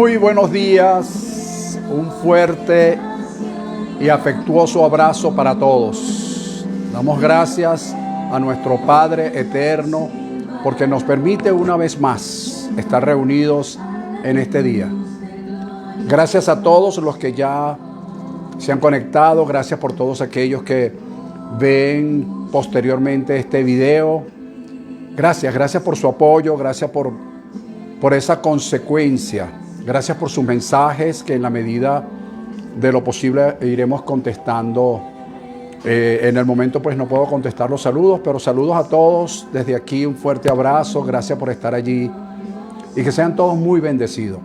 Muy buenos días, un fuerte y afectuoso abrazo para todos. Damos gracias a nuestro Padre eterno porque nos permite una vez más estar reunidos en este día. Gracias a todos los que ya se han conectado, gracias por todos aquellos que ven posteriormente este video. Gracias por su apoyo, gracias por esa consecuencia. Gracias por sus mensajes que en la medida de lo posible iremos contestando. En el momento pues no puedo contestar los saludos, pero saludos a todos desde aquí, un fuerte abrazo, gracias por estar allí y que sean todos muy bendecidos.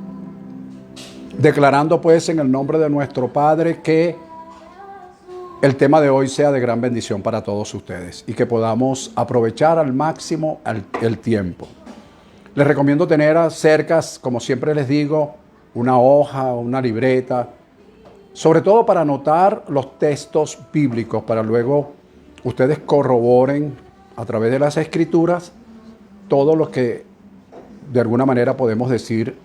Declarando pues en el nombre de nuestro Padre que el tema de hoy sea de gran bendición para todos ustedes y que podamos aprovechar al máximo el tiempo. Les recomiendo tener cerca, como siempre les digo, una hoja, una libreta, sobre todo para anotar los textos bíblicos, para luego ustedes corroboren a través de las escrituras todo lo que de alguna manera podemos decir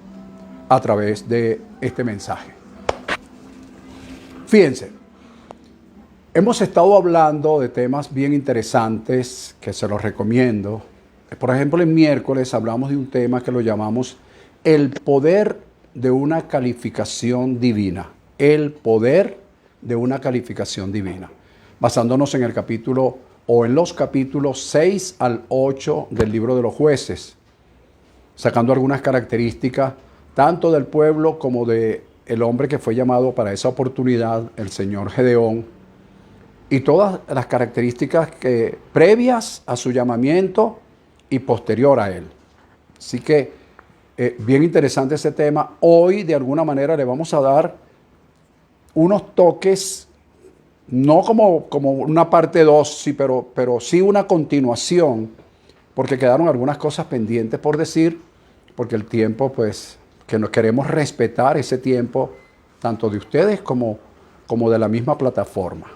a través de este mensaje. Fíjense, hemos estado hablando de temas bien interesantes que se los recomiendo. Por ejemplo, el miércoles hablamos de un tema que lo llamamos el poder de una calificación divina. El poder de una calificación divina. Basándonos en el capítulo o en los capítulos 6 al 8 del libro de los jueces. Sacando algunas características tanto del pueblo como del hombre que fue llamado para esa oportunidad, el señor Gedeón. Y todas las características que previas a su llamamiento y posterior a él. Así que bien interesante ese tema. Hoy de alguna manera le vamos a dar unos toques, no como una parte 2, sí, pero sí una continuación, porque quedaron algunas cosas pendientes por decir, porque el tiempo, pues, que nos queremos respetar ese tiempo, tanto de ustedes como de la misma plataforma.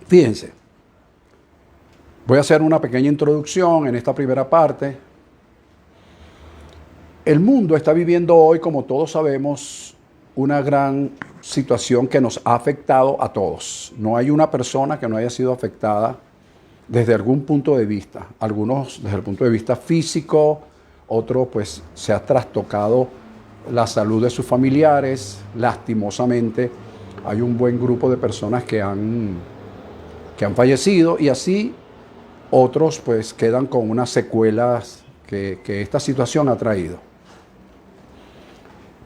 Fíjense. Voy a hacer una pequeña introducción en esta primera parte. El mundo está viviendo hoy, como todos sabemos, una gran situación que nos ha afectado a todos. No hay una persona que no haya sido afectada desde algún punto de vista. Algunos desde el punto de vista físico, otros pues se ha trastocado la salud de sus familiares. Lastimosamente hay un buen grupo de personas que han fallecido y así otros pues quedan con unas secuelas que esta situación ha traído.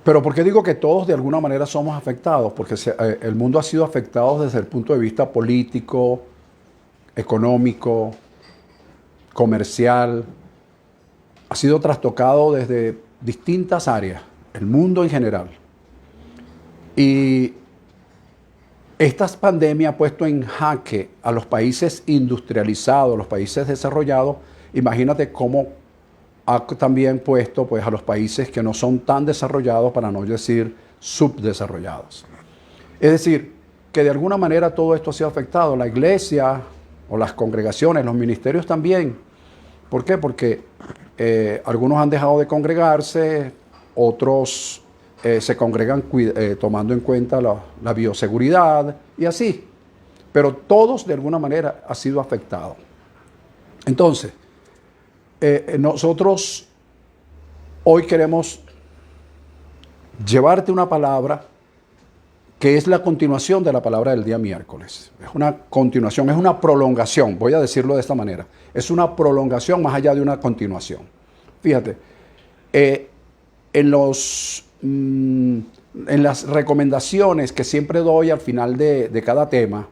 Pero ¿por qué digo que todos de alguna manera somos afectados? Porque el mundo ha sido afectado desde el punto de vista político, económico, comercial. Ha sido trastocado desde distintas áreas, el mundo en general. Y esta pandemia ha puesto en jaque a los países industrializados, los países desarrollados. Imagínate cómo ha también puesto pues, a los países que no son tan desarrollados, para no decir subdesarrollados. Es decir, que de alguna manera todo esto ha sido afectado. La iglesia o las congregaciones, los ministerios también. ¿Por qué? Porque algunos han dejado de congregarse, otros se congregan tomando en cuenta la bioseguridad y así. Pero todos de alguna manera han sido afectados. Entonces, nosotros hoy queremos llevarte una palabra que es la continuación de la palabra del día miércoles. Es una continuación, es una prolongación, voy a decirlo de esta manera. Es una prolongación más allá de una continuación. Fíjate, en las recomendaciones que siempre doy al final de cada tema,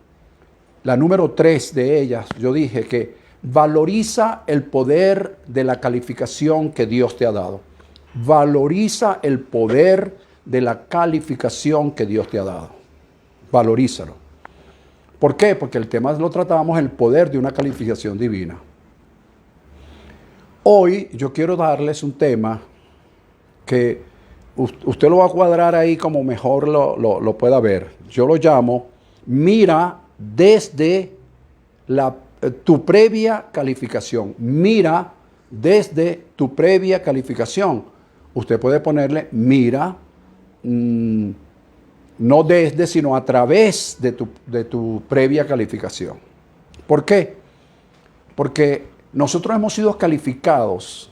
la número 3 de ellas, yo dije que valoriza el poder de la calificación que Dios te ha dado. Valoriza el poder de la calificación que Dios te ha dado. Valorízalo. ¿Por qué? Porque el tema lo tratábamos, el poder de una calificación divina. Hoy yo quiero darles un tema que usted lo va a cuadrar ahí como mejor lo pueda ver. Yo lo llamo, mira desde tu previa calificación. Mira desde tu previa calificación. Usted puede ponerle, mira no desde, sino a través de tu previa calificación. ¿Por qué? Porque nosotros hemos sido calificados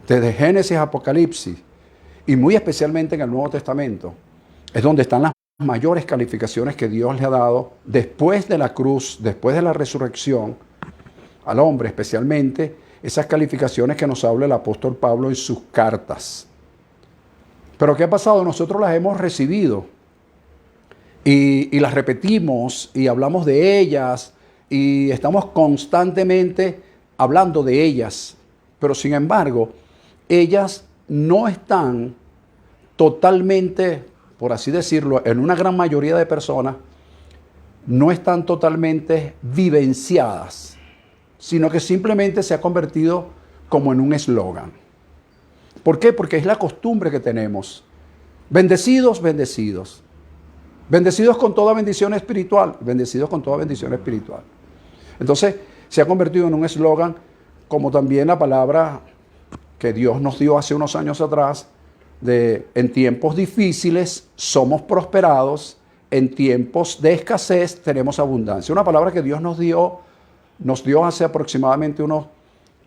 desde Génesis a Apocalipsis, y muy especialmente en el Nuevo Testamento, es donde están las mayores calificaciones que Dios le ha dado después de la cruz, después de la resurrección, al hombre especialmente, esas calificaciones que nos habla el apóstol Pablo en sus cartas. Pero ¿qué ha pasado? Nosotros las hemos recibido y las repetimos y hablamos de ellas y estamos constantemente hablando de ellas. Pero sin embargo, ellas no están totalmente, por así decirlo, en una gran mayoría de personas, no están totalmente vivenciadas, sino que simplemente se ha convertido como en un eslogan. ¿Por qué? Porque es la costumbre que tenemos. Bendecidos, bendecidos. Bendecidos con toda bendición espiritual. Bendecidos con toda bendición espiritual. Entonces, se ha convertido en un eslogan, como también la palabra que Dios nos dio hace unos años atrás, de en tiempos difíciles somos prosperados, en tiempos de escasez tenemos abundancia. Una palabra que Dios nos dio hace aproximadamente unos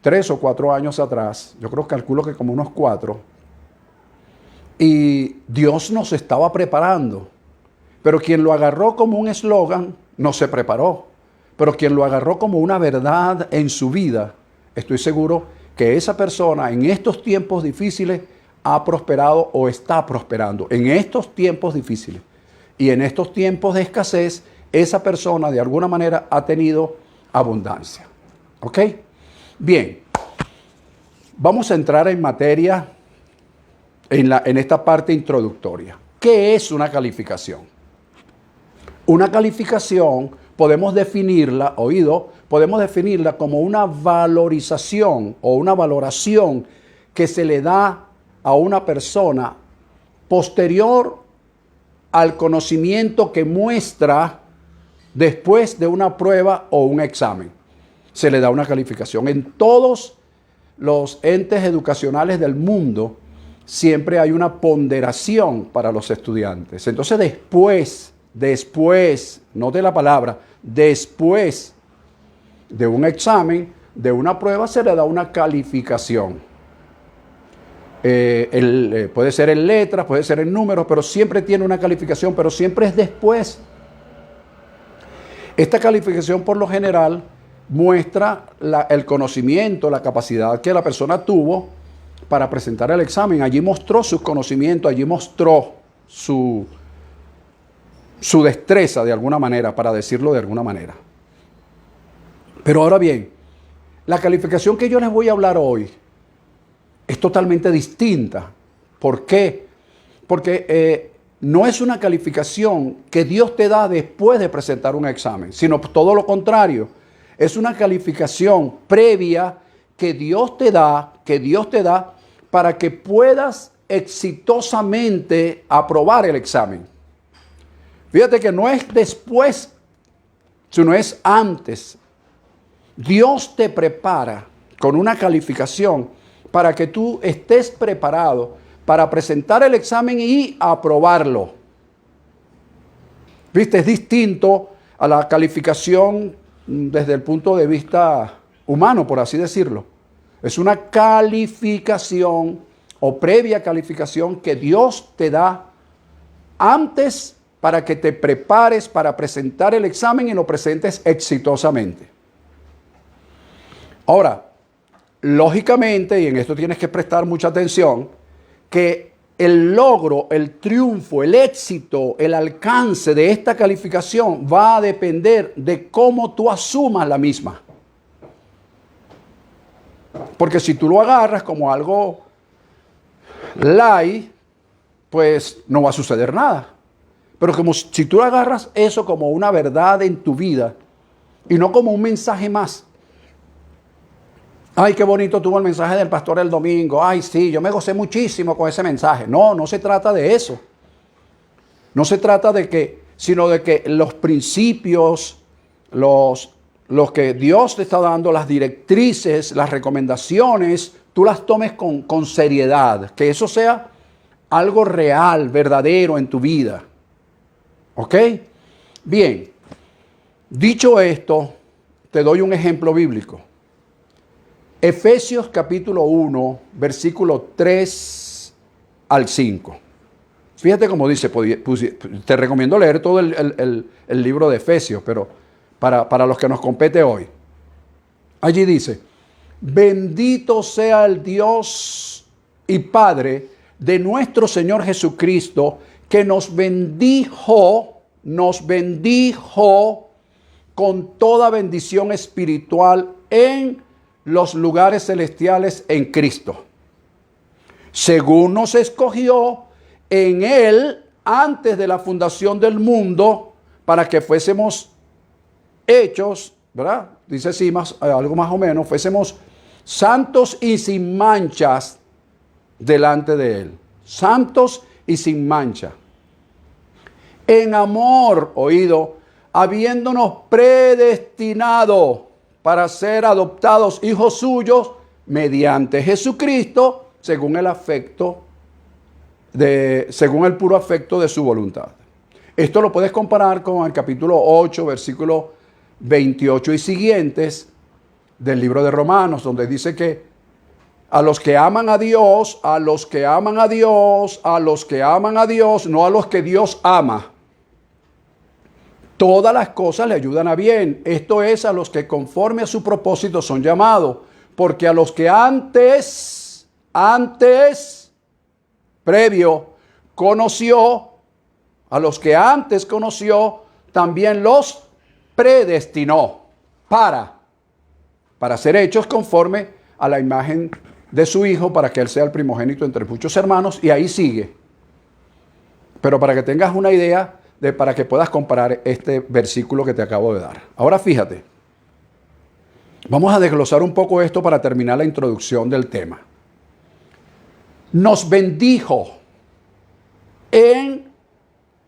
3 o 4 años atrás, yo calculo que como unos 4, y Dios nos estaba preparando, pero quien lo agarró como un eslogan no se preparó, pero quien lo agarró como una verdad en su vida, estoy seguro que esa persona en estos tiempos difíciles ha prosperado o está prosperando, en estos tiempos difíciles y en estos tiempos de escasez, esa persona de alguna manera ha tenido abundancia. ¿Ok? Bien, vamos a entrar en materia en esta parte introductoria. ¿Qué es una calificación? Una calificación podemos definirla, podemos definirla como una valorización o una valoración que se le da a una persona posterior al conocimiento que muestra después de una prueba o un examen. Se le da una calificación. En todos los entes educacionales del mundo siempre hay una ponderación para los estudiantes. Entonces después, note la palabra, después de un examen, de una prueba, se le da una calificación. Puede ser en letras, puede ser en números, pero siempre tiene una calificación, pero siempre es después. Esta calificación por lo general muestra el conocimiento, la capacidad que la persona tuvo para presentar el examen. Allí mostró sus conocimientos, allí mostró su destreza de alguna manera, para decirlo de alguna manera. Pero ahora bien, la calificación que yo les voy a hablar hoy es totalmente distinta. ¿Por qué? Porque no es una calificación que Dios te da después de presentar un examen, sino todo lo contrario. Es una calificación previa que Dios te da para que puedas exitosamente aprobar el examen. Fíjate que no es después, sino es antes. Dios te prepara con una calificación para que tú estés preparado para presentar el examen y aprobarlo. ¿Viste? Es distinto a la calificación desde el punto de vista humano, por así decirlo. Es una calificación o previa calificación que Dios te da antes para que te prepares para presentar el examen y lo presentes exitosamente. Ahora, lógicamente, y en esto tienes que prestar mucha atención, que el logro, el triunfo, el éxito, el alcance de esta calificación va a depender de cómo tú asumas la misma. Porque si tú lo agarras como algo light, pues no va a suceder nada. Pero como si tú agarras eso como una verdad en tu vida y no como un mensaje más. Ay, qué bonito tuvo el mensaje del pastor el domingo. Ay, sí, yo me gocé muchísimo con ese mensaje. No, no se trata de eso. No se trata de que, sino de que los principios, los que Dios te está dando, las directrices, las recomendaciones, tú las tomes con seriedad. Que eso sea algo real, verdadero en tu vida. ¿Ok? Bien, dicho esto, te doy un ejemplo bíblico. Efesios capítulo 1, versículo 3 al 5. Fíjate cómo dice, te recomiendo leer todo el libro de Efesios, pero para los que nos compete hoy. Allí dice: bendito sea el Dios y Padre de nuestro Señor Jesucristo, que nos bendijo con toda bendición espiritual en los lugares celestiales en Cristo, según nos escogió en Él antes de la fundación del mundo, para que fuésemos hechos, ¿verdad? Dice así, algo más o menos, fuésemos santos y sin manchas delante de Él. Santos y sin mancha. En amor, oído, habiéndonos predestinado para ser adoptados hijos suyos mediante Jesucristo, según el puro afecto de su voluntad. Esto lo puedes comparar con el capítulo 8, versículo 28 y siguientes del libro de Romanos, donde dice que a los que aman a Dios, no a los que Dios ama, todas las cosas le ayudan a bien. Esto es, a los que conforme a su propósito son llamados, porque a los que antes, previo, conoció, también los predestinó para ser hechos conforme a la imagen de su Hijo, para que Él sea el primogénito entre muchos hermanos, y ahí sigue. Pero para que tengas una idea para que puedas comparar este versículo que te acabo de dar. Ahora fíjate, vamos a desglosar un poco esto para terminar la introducción del tema. Nos bendijo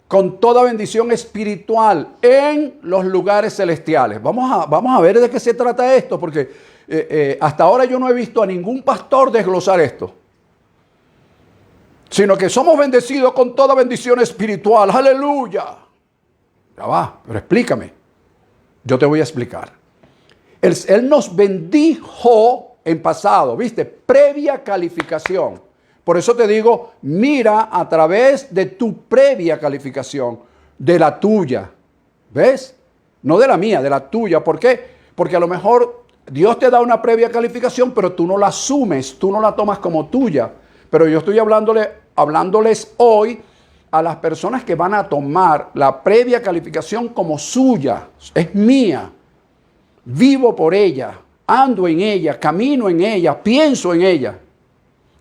con toda bendición espiritual en los lugares celestiales. Vamos a ver de qué se trata esto, porque hasta ahora yo no he visto a ningún pastor desglosar esto. Sino que somos bendecidos con toda bendición espiritual. ¡Aleluya! Ya va, pero explícame. Yo te voy a explicar. Él nos bendijo en pasado, ¿viste? Previa calificación. Por eso te digo, mira a través de tu previa calificación, de la tuya. ¿Ves? No de la mía, de la tuya. ¿Por qué? Porque a lo mejor Dios te da una previa calificación, pero tú no la asumes, tú no la tomas como tuya. Pero yo estoy hablándoles hoy a las personas que van a tomar la previa calificación como suya. Es mía. Vivo por ella, ando en ella, camino en ella, pienso en ella,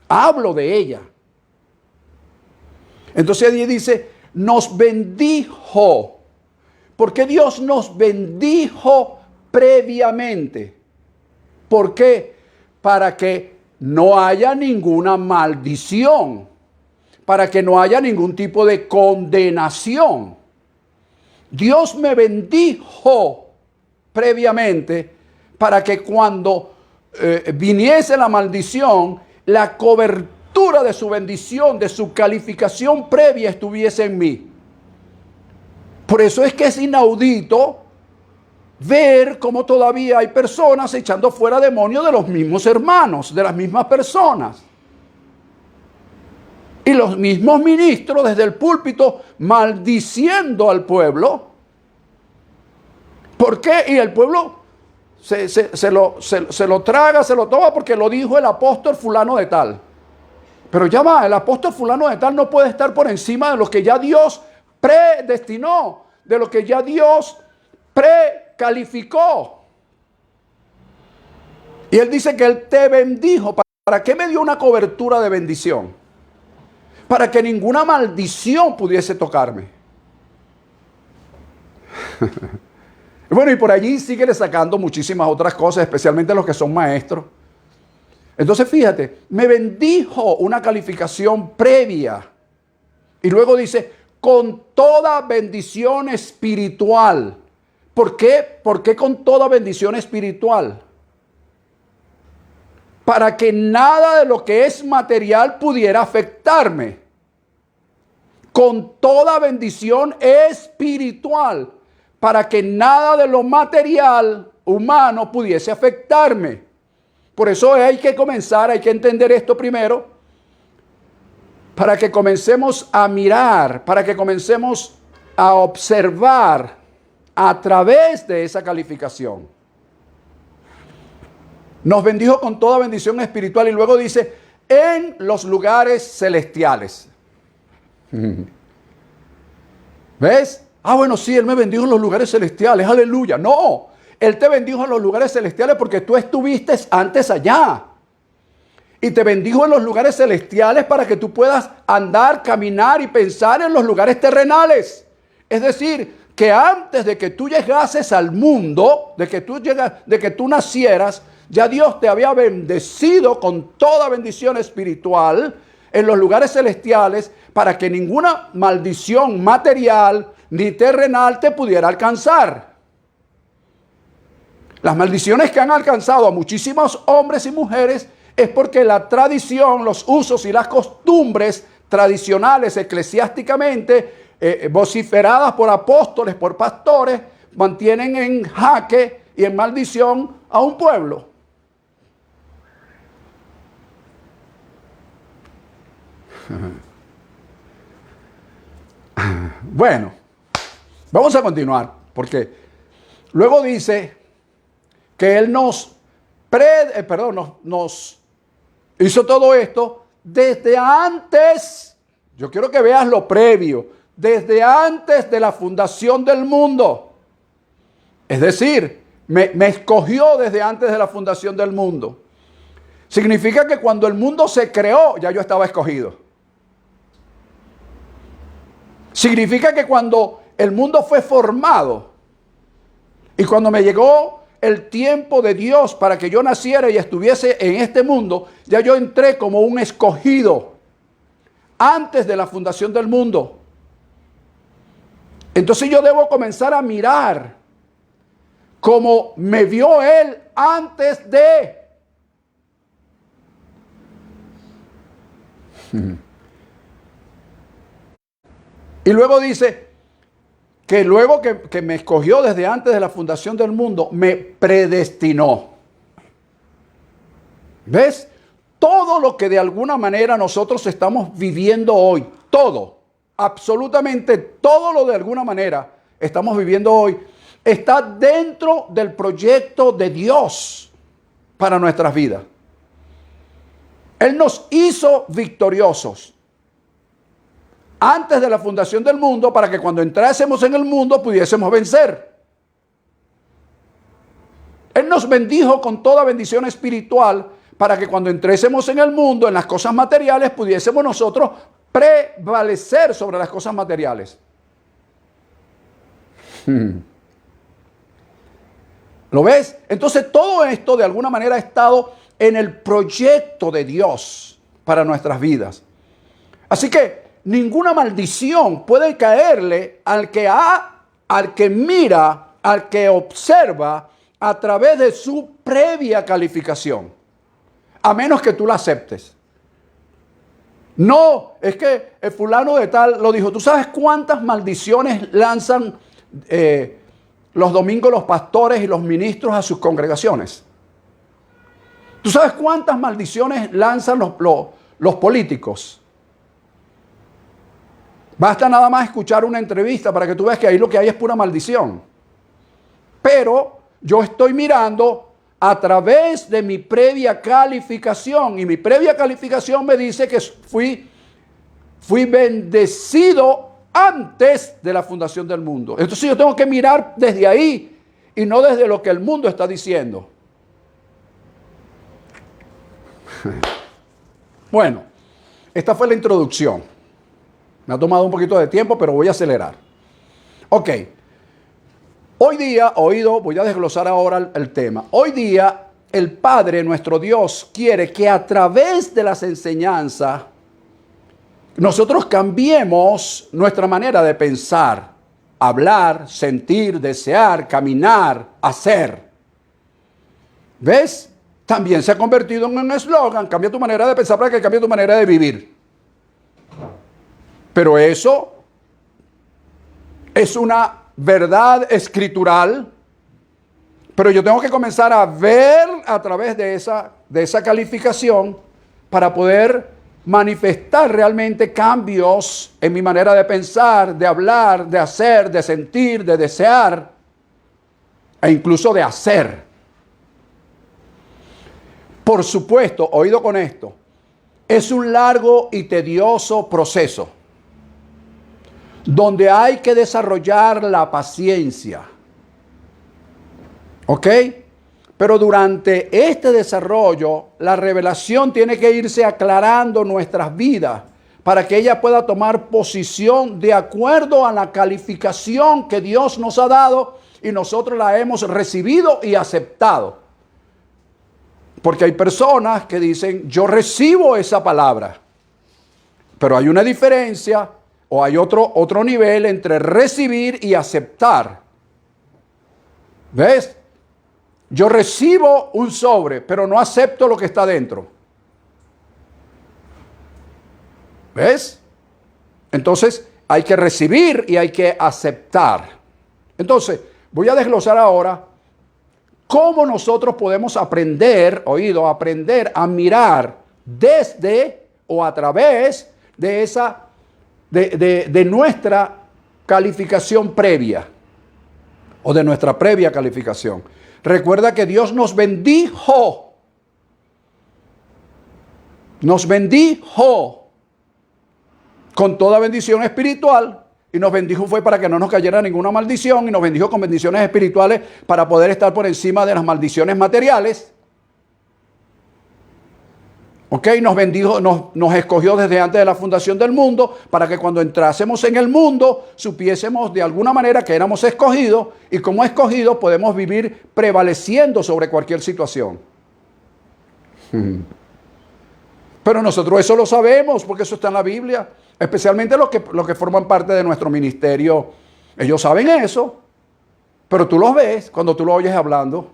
hablo de ella. Entonces allí dice, nos bendijo. ¿Por qué Dios nos bendijo previamente? ¿Por qué? Para que no haya ninguna maldición, para que no haya ningún tipo de condenación. Dios me bendijo previamente para que cuando viniese la maldición, la cobertura de su bendición, de su calificación previa estuviese en mí. Por eso es que es inaudito ver cómo todavía hay personas echando fuera demonios de los mismos hermanos, de las mismas personas. Y los mismos ministros desde el púlpito maldiciendo al pueblo. ¿Por qué? Y el pueblo se lo traga, se lo toma porque lo dijo el apóstol fulano de tal. Pero ya va, el apóstol fulano de tal no puede estar por encima de lo que ya Dios predestinó, de lo que ya Dios precalificó. Y él dice que él te bendijo. ¿Para qué me dio una cobertura de bendición? Para que ninguna maldición pudiese tocarme. Bueno, y por allí sigue sacando muchísimas otras cosas, especialmente los que son maestros. Entonces fíjate, me bendijo una calificación previa. Y luego dice, con toda bendición espiritual. ¿Por qué? ¿Por qué con toda bendición espiritual? Para que nada de lo que es material pudiera afectarme. con toda bendición espiritual, para que nada de lo material humano pudiese afectarme. Por eso hay que comenzar, hay que entender esto primero, para que comencemos a mirar, para que comencemos a observar a través de esa calificación. Nos bendijo con toda bendición espiritual y luego dice, en los lugares celestiales. ¿Ves? Ah, bueno, sí, Él me bendijo en los lugares celestiales, aleluya. No, Él te bendijo en los lugares celestiales porque tú estuviste antes allá. Y te bendijo en los lugares celestiales para que tú puedas andar, caminar y pensar en los lugares terrenales. Es decir, que antes de que tú llegases al mundo, de que tú nacieras, ya Dios te había bendecido con toda bendición espiritual en los lugares celestiales para que ninguna maldición material ni terrenal te pudiera alcanzar. Las maldiciones que han alcanzado a muchísimos hombres y mujeres es porque la tradición, los usos y las costumbres tradicionales eclesiásticamente vociferadas por apóstoles, por pastores, mantienen en jaque y en maldición a un pueblo. Bueno, vamos a continuar, porque luego dice que Él nos hizo todo esto desde antes. Yo quiero que veas lo previo, desde antes de la fundación del mundo. Es decir, me escogió desde antes de la fundación del mundo. Significa que cuando el mundo se creó, ya yo estaba escogido. Significa que cuando el mundo fue formado y cuando me llegó el tiempo de Dios para que yo naciera y estuviese en este mundo, ya yo entré como un escogido antes de la fundación del mundo. Entonces yo debo comenzar a mirar como me vio Él antes de. Y luego dice que luego que me escogió desde antes de la fundación del mundo, me predestinó. ¿Ves? Todo lo que de alguna manera nosotros estamos viviendo hoy, todo, absolutamente todo lo de alguna manera estamos viviendo hoy, está dentro del proyecto de Dios para nuestras vidas. Él nos hizo victoriosos antes de la fundación del mundo para que cuando entrásemos en el mundo pudiésemos vencer. Él nos bendijo con toda bendición espiritual para que cuando entrésemos en el mundo, en las cosas materiales, pudiésemos nosotros prevalecer sobre las cosas materiales. ¿Lo ves? Entonces todo esto de alguna manera ha estado en el proyecto de Dios para nuestras vidas. Así que ninguna maldición puede caerle al que mira, al que observa a través de su previa calificación, a menos que tú la aceptes. No, es que el fulano de tal lo dijo. ¿Tú sabes cuántas maldiciones lanzan los domingos los pastores y los ministros a sus congregaciones? ¿Tú sabes cuántas maldiciones lanzan los políticos? Basta nada más escuchar una entrevista para que tú veas que ahí lo que hay es pura maldición. Pero yo estoy mirando a través de mi previa calificación, y mi previa calificación me dice que fui bendecido antes de la fundación del mundo. Entonces yo tengo que mirar desde ahí y no desde lo que el mundo está diciendo. Bueno, esta fue la introducción. Me ha tomado un poquito de tiempo, pero voy a acelerar. Ok. Hoy día, voy a desglosar ahora el tema. Hoy día, el Padre, nuestro Dios, quiere que a través de las enseñanzas nosotros cambiemos nuestra manera de pensar, hablar, sentir, desear, caminar, hacer. ¿Ves? También se ha convertido en un eslogan: cambia tu manera de pensar para que cambie tu manera de vivir. Pero eso es una verdad escritural, pero yo tengo que comenzar a ver a través de esa calificación para poder manifestar realmente cambios en mi manera de pensar, de hablar, de hacer, de sentir, de desear e incluso de hacer. Por supuesto, oído con esto, es un largo y tedioso proceso donde hay que desarrollar la paciencia. ¿Ok? Pero durante este desarrollo, la revelación tiene que irse aclarando nuestras vidas para que ella pueda tomar posición de acuerdo a la calificación que Dios nos ha dado y nosotros la hemos recibido y aceptado. Porque hay personas que dicen, yo recibo esa palabra, pero hay una diferencia o hay otro nivel entre recibir y aceptar. ¿Ves? Yo recibo un sobre, pero no acepto lo que está dentro. ¿Ves? Entonces, hay que recibir y hay que aceptar. Entonces, voy a desglosar ahora cómo nosotros podemos aprender a mirar desde o a través de nuestra calificación previa o de nuestra previa calificación. Recuerda que Dios nos bendijo con toda bendición espiritual, y nos bendijo fue para que no nos cayera ninguna maldición, y nos bendijo con bendiciones espirituales para poder estar por encima de las maldiciones materiales. ¿Ok? Nos bendijo, nos escogió desde antes de la fundación del mundo para que cuando entrásemos en el mundo supiésemos de alguna manera que éramos escogidos, y como escogidos podemos vivir prevaleciendo sobre cualquier situación. Pero nosotros eso lo sabemos porque eso está en la Biblia. Especialmente los que forman parte de nuestro ministerio. Ellos saben eso. Pero tú los ves cuando tú lo oyes hablando.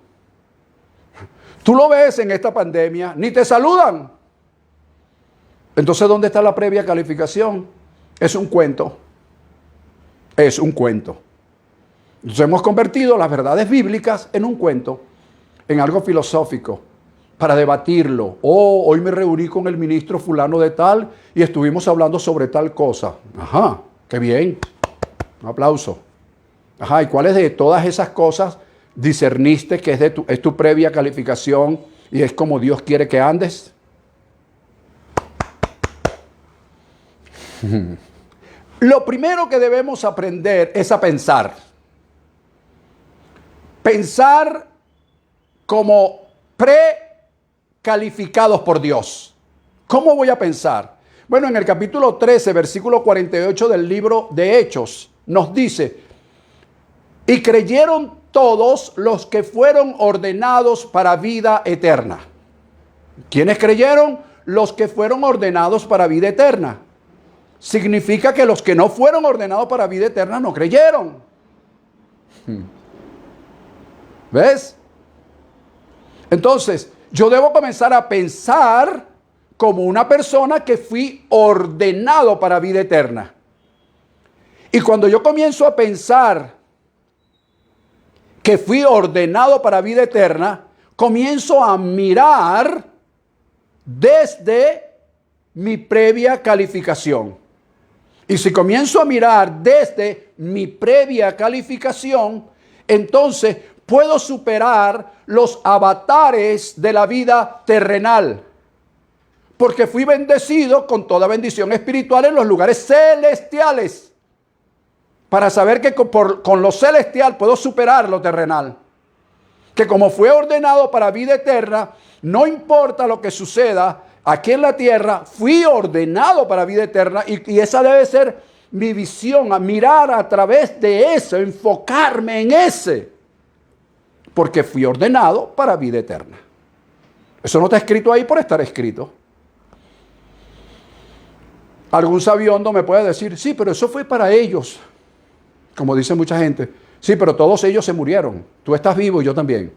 Tú lo ves en esta pandemia. Ni te saludan. Entonces, ¿dónde está la previa calificación? Es un cuento. Es un cuento. Entonces hemos convertido las verdades bíblicas en un cuento. En algo filosófico. Para debatirlo. Hoy me reuní con el ministro fulano de tal y estuvimos hablando sobre tal cosa. Ajá, qué bien. Un aplauso. Ajá, ¿y cuáles de todas esas cosas discerniste que es tu previa calificación y es como Dios quiere que andes? Lo primero que debemos aprender es a pensar. Pensar como calificados por Dios. ¿Cómo voy a pensar? Bueno, en el capítulo 13, versículo 48 del libro de Hechos, nos dice, y creyeron todos los que fueron ordenados para vida eterna. ¿Quiénes creyeron? Los que fueron ordenados para vida eterna. Significa que los que no fueron ordenados para vida eterna no creyeron. ¿Ves? Entonces, yo debo comenzar a pensar como una persona que fui ordenado para vida eterna. Y cuando yo comienzo a pensar que fui ordenado para vida eterna, comienzo a mirar desde mi previa calificación. Y si comienzo a mirar desde mi previa calificación, entonces puedo superar los avatares de la vida terrenal. Porque fui bendecido con toda bendición espiritual en los lugares celestiales. Para saber que con lo celestial puedo superar lo terrenal. Que como fue ordenado para vida eterna, no importa lo que suceda aquí en la tierra, fui ordenado para vida eterna. Y esa debe ser mi visión, a mirar a través de eso, enfocarme en ese. Porque fui ordenado para vida eterna. Eso no está escrito ahí por estar escrito. Algún sabiondo me puede decir, sí, pero eso fue para ellos. Como dice mucha gente. Sí, pero todos ellos se murieron. Tú estás vivo y yo también.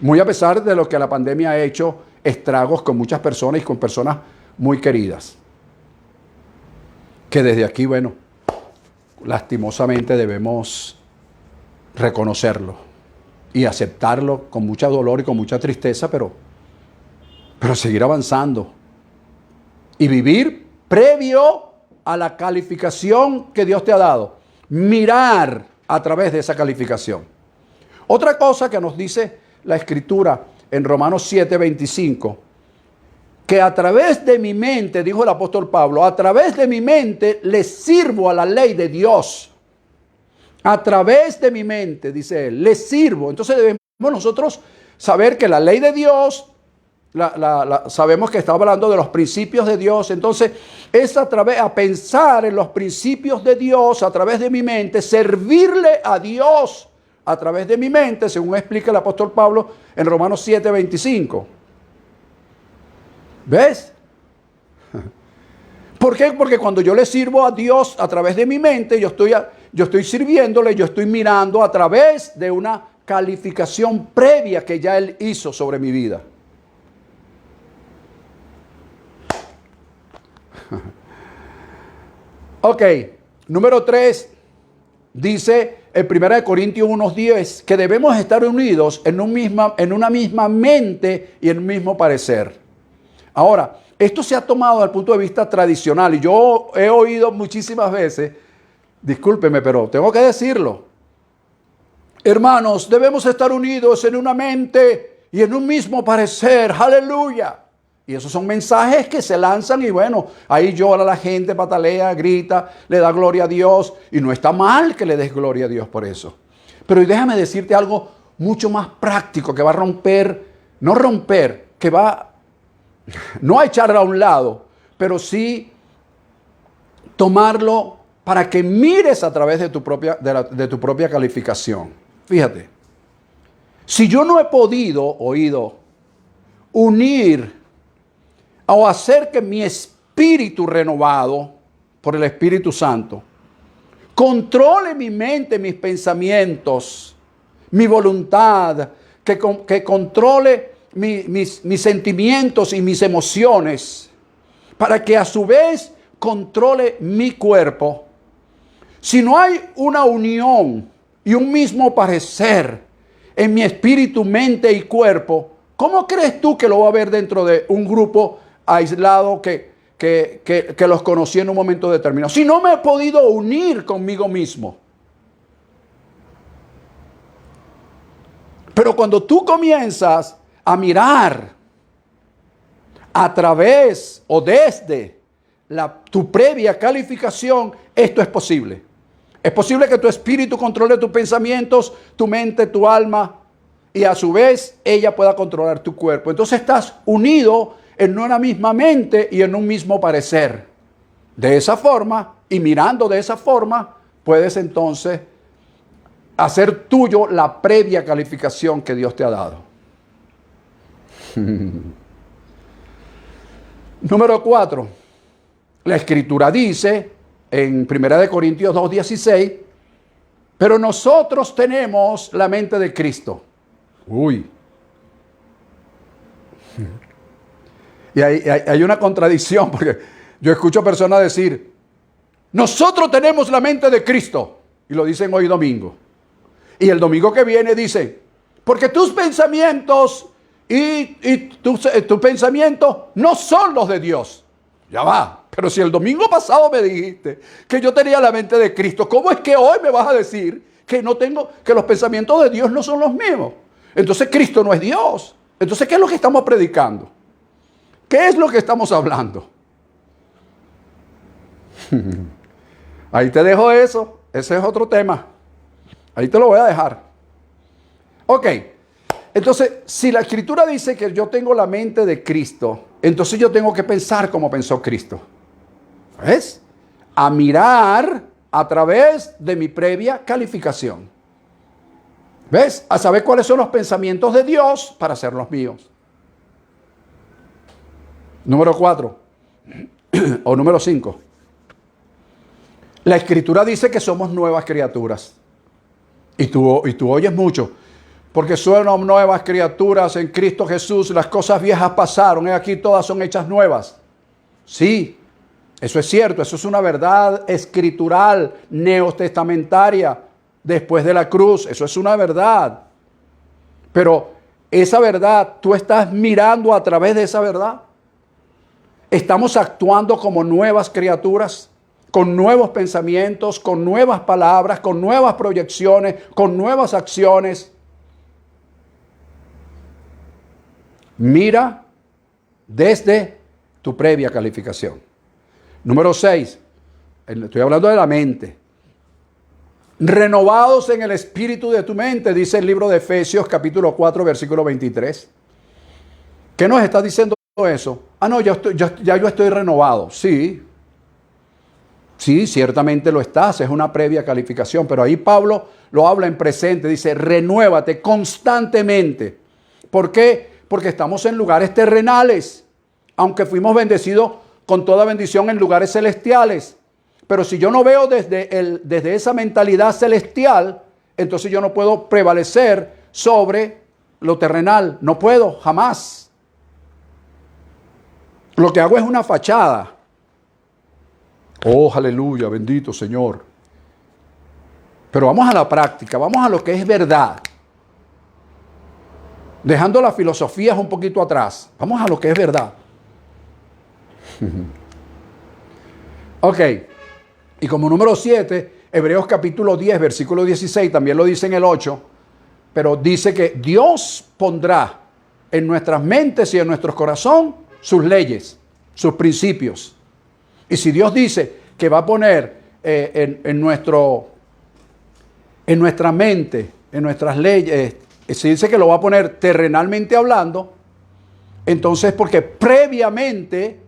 Muy a pesar de lo que la pandemia ha hecho estragos con muchas personas y con personas muy queridas. Que desde aquí, bueno, lastimosamente debemos reconocerlo y aceptarlo con mucha dolor y con mucha tristeza, pero seguir avanzando y vivir previo a la calificación que Dios te ha dado. Mirar a través de esa calificación. Otra cosa que nos dice la Escritura en Romanos 7:25, que a través de mi mente, dijo el apóstol Pablo, a través de mi mente le sirvo a la ley de Dios. A través de mi mente, dice él, le sirvo. Entonces debemos nosotros saber que la ley de Dios, sabemos que está hablando de los principios de Dios. Entonces es a pensar en los principios de Dios a través de mi mente, servirle a Dios a través de mi mente, según explica el apóstol Pablo en Romanos 7:25. ¿Ves? ¿Por qué? Porque cuando yo le sirvo a Dios a través de mi mente, yo estoy sirviéndole, yo estoy mirando a través de una calificación previa que ya Él hizo sobre mi vida. Ok, número 3, dice en 1 Corintios 1:10 que debemos estar unidos en una misma mente y en un mismo parecer. Ahora, esto se ha tomado desde el punto de vista tradicional y yo he oído muchísimas veces, discúlpeme, pero tengo que decirlo. Hermanos, debemos estar unidos en una mente y en un mismo parecer. ¡Aleluya! Y esos son mensajes que se lanzan y bueno, ahí llora la gente, patalea, grita, le da gloria a Dios. Y no está mal que le des gloria a Dios por eso. Pero déjame decirte algo mucho más práctico que va a romper, no a echarlo a un lado, pero sí tomarlo para que mires a través de tu propia calificación. Fíjate, si yo no he podido, unir o hacer que mi espíritu renovado por el Espíritu Santo controle mi mente, mis pensamientos, mi voluntad, que controle mis sentimientos y mis emociones, para que a su vez controle mi cuerpo. Si no hay una unión y un mismo parecer en mi espíritu, mente y cuerpo, ¿cómo crees tú que lo va a haber dentro de un grupo aislado que los conocí en un momento determinado? Si no me he podido unir conmigo mismo. Pero cuando tú comienzas a mirar a través o desde tu previa calificación, esto es posible. Es posible que tu espíritu controle tus pensamientos, tu mente, tu alma, y a su vez ella pueda controlar tu cuerpo. Entonces estás unido en una misma mente y en un mismo parecer. De esa forma, y mirando de esa forma, puedes entonces hacer tuyo la previa calificación que Dios te ha dado. Número 4. La Escritura dice en 1 Corintios 2:16, pero nosotros tenemos la mente de Cristo. Y hay una contradicción, porque yo escucho personas decir, nosotros tenemos la mente de Cristo, y lo dicen hoy domingo. Y el domingo que viene dicen, porque tus pensamientos y tus pensamientos no son los de Dios. Ya va, pero si el domingo pasado me dijiste que yo tenía la mente de Cristo, ¿cómo es que hoy me vas a decir que los pensamientos de Dios no son los míos? Entonces Cristo no es Dios. Entonces, ¿qué es lo que estamos predicando? ¿Qué es lo que estamos hablando? Ahí te dejo eso. Ese es otro tema. Ahí te lo voy a dejar. Ok. Entonces, si la Escritura dice que yo tengo la mente de Cristo, entonces yo tengo que pensar como pensó Cristo. ¿Ves? A mirar a través de mi previa calificación. ¿Ves? A saber cuáles son los pensamientos de Dios para ser los míos. Número 4. O número 5. La Escritura dice que somos nuevas criaturas. Y tú oyes mucho. Porque somos nuevas criaturas en Cristo Jesús. Las cosas viejas pasaron. Aquí todas son hechas nuevas. Sí. Eso es cierto, eso es una verdad escritural, neotestamentaria, después de la cruz. Eso es una verdad. Pero esa verdad, tú estás mirando a través de esa verdad. Estamos actuando como nuevas criaturas, con nuevos pensamientos, con nuevas palabras, con nuevas proyecciones, con nuevas acciones. Mira desde tu previa calificación. Número 6, estoy hablando de la mente. Renovados en el espíritu de tu mente, dice el libro de Efesios capítulo 4, versículo 23. ¿Qué nos está diciendo eso? No, ya yo estoy renovado. Sí, ciertamente lo estás, es una previa calificación, pero ahí Pablo lo habla en presente, dice, renuévate constantemente. ¿Por qué? Porque estamos en lugares terrenales, aunque fuimos bendecidos con toda bendición en lugares celestiales. Pero si yo no veo desde esa mentalidad celestial, entonces yo no puedo prevalecer sobre lo terrenal. No puedo, jamás. Lo que hago es una fachada. Oh, aleluya, bendito Señor. Pero vamos a la práctica, vamos a lo que es verdad. Dejando las filosofías un poquito atrás. Vamos a lo que es verdad. Ok. Y como número 7, Hebreos capítulo 10, versículo 16, también lo dice en el 8, pero dice que Dios pondrá en nuestras mentes y en nuestro corazón sus leyes, sus principios. Y si Dios dice que va a poner en nuestra mente, en nuestras leyes, si dice que lo va a poner terrenalmente hablando, entonces porque previamente,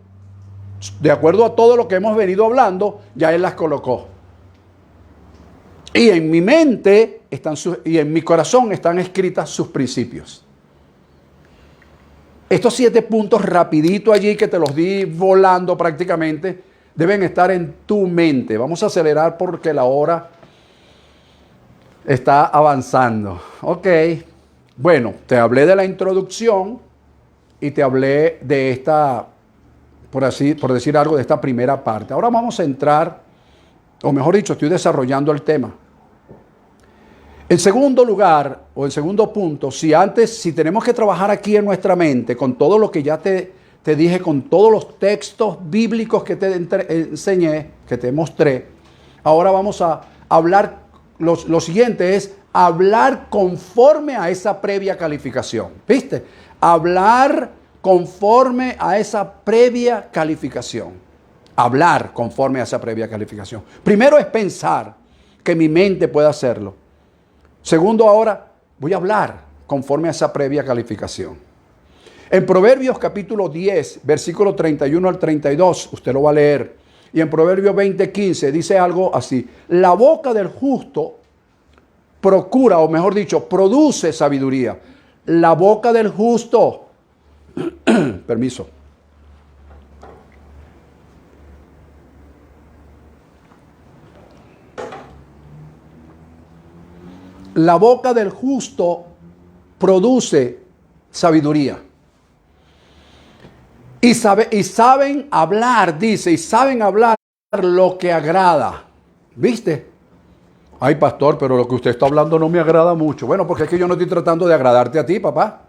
de acuerdo a todo lo que hemos venido hablando, ya Él las colocó. Y en mi mente y en mi corazón están escritas sus principios. Estos 7 puntos rapidito allí que te los di volando prácticamente, deben estar en tu mente. Vamos a acelerar porque la hora está avanzando. Ok. Bueno, te hablé de la introducción y te hablé de esta, por decir algo, de esta primera parte. Ahora vamos a entrar, o mejor dicho, estoy desarrollando el tema. En segundo lugar, o en segundo punto, si tenemos que trabajar aquí en nuestra mente con todo lo que ya te dije, con todos los textos bíblicos que te enseñé, que te mostré, ahora vamos a hablar, lo siguiente es hablar conforme a esa previa calificación. ¿Viste? Hablar conforme a esa previa calificación. Hablar conforme a esa previa calificación. Primero es pensar que mi mente pueda hacerlo. Segundo, ahora voy a hablar conforme a esa previa calificación. En Proverbios capítulo 10, versículo 31 al 32, usted lo va a leer. Y en Proverbios 20:15 dice algo así. La boca del justo procura, o mejor dicho, produce sabiduría. La boca del justo, permiso. La boca del justo produce sabiduría. Y saben hablar, dice, y saben hablar lo que agrada. ¿Viste? Ay, pastor, pero lo que usted está hablando no me agrada mucho. Bueno, porque es que yo no estoy tratando de agradarte a ti, papá.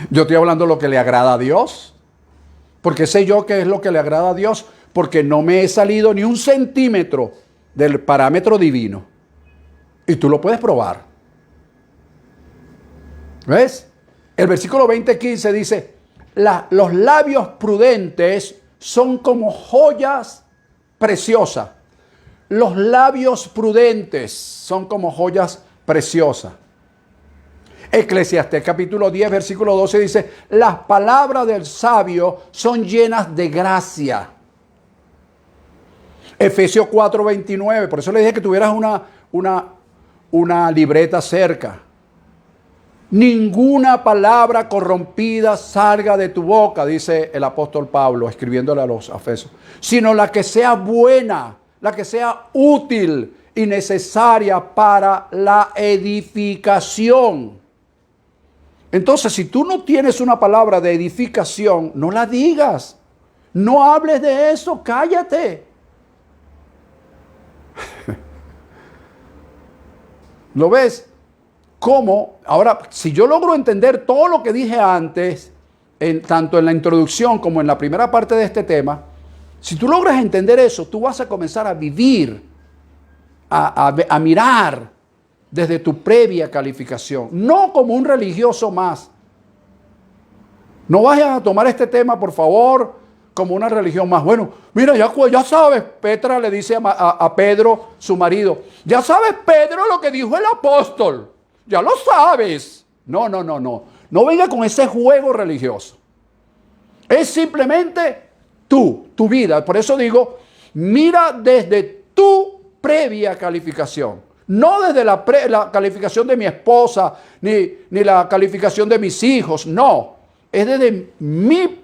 Yo estoy hablando lo que le agrada a Dios. Porque sé yo qué es lo que le agrada a Dios. Porque no me he salido ni un centímetro del parámetro divino. Y tú lo puedes probar. ¿Ves? El versículo 20:15 dice, los labios prudentes son como joyas preciosas. Los labios prudentes son como joyas preciosas. Eclesiastés capítulo 10, versículo 12 dice, las palabras del sabio son llenas de gracia. Efesios 4:29, por eso le dije que tuvieras una libreta cerca. Ninguna palabra corrompida salga de tu boca, dice el apóstol Pablo, escribiéndole a los Efesios, sino la que sea buena, la que sea útil y necesaria para la edificación. Entonces, si tú no tienes una palabra de edificación, no la digas. No hables de eso, cállate. ¿Lo ves? ¿Cómo? Ahora, si yo logro entender todo lo que dije antes, tanto en la introducción como en la primera parte de este tema, si tú logras entender eso, tú vas a comenzar a vivir, a mirar desde tu previa calificación, no como un religioso más. No vayas a tomar este tema, por favor, como una religión más. Bueno, mira, ya sabes, Petra le dice a Pedro, su marido, ya sabes, Pedro, lo que dijo el apóstol. Ya lo sabes. No. No venga con ese juego religioso. Es simplemente tu vida. Por eso digo, mira desde tu previa calificación. No desde la calificación de mi esposa, ni la calificación de mis hijos. No. Es desde mi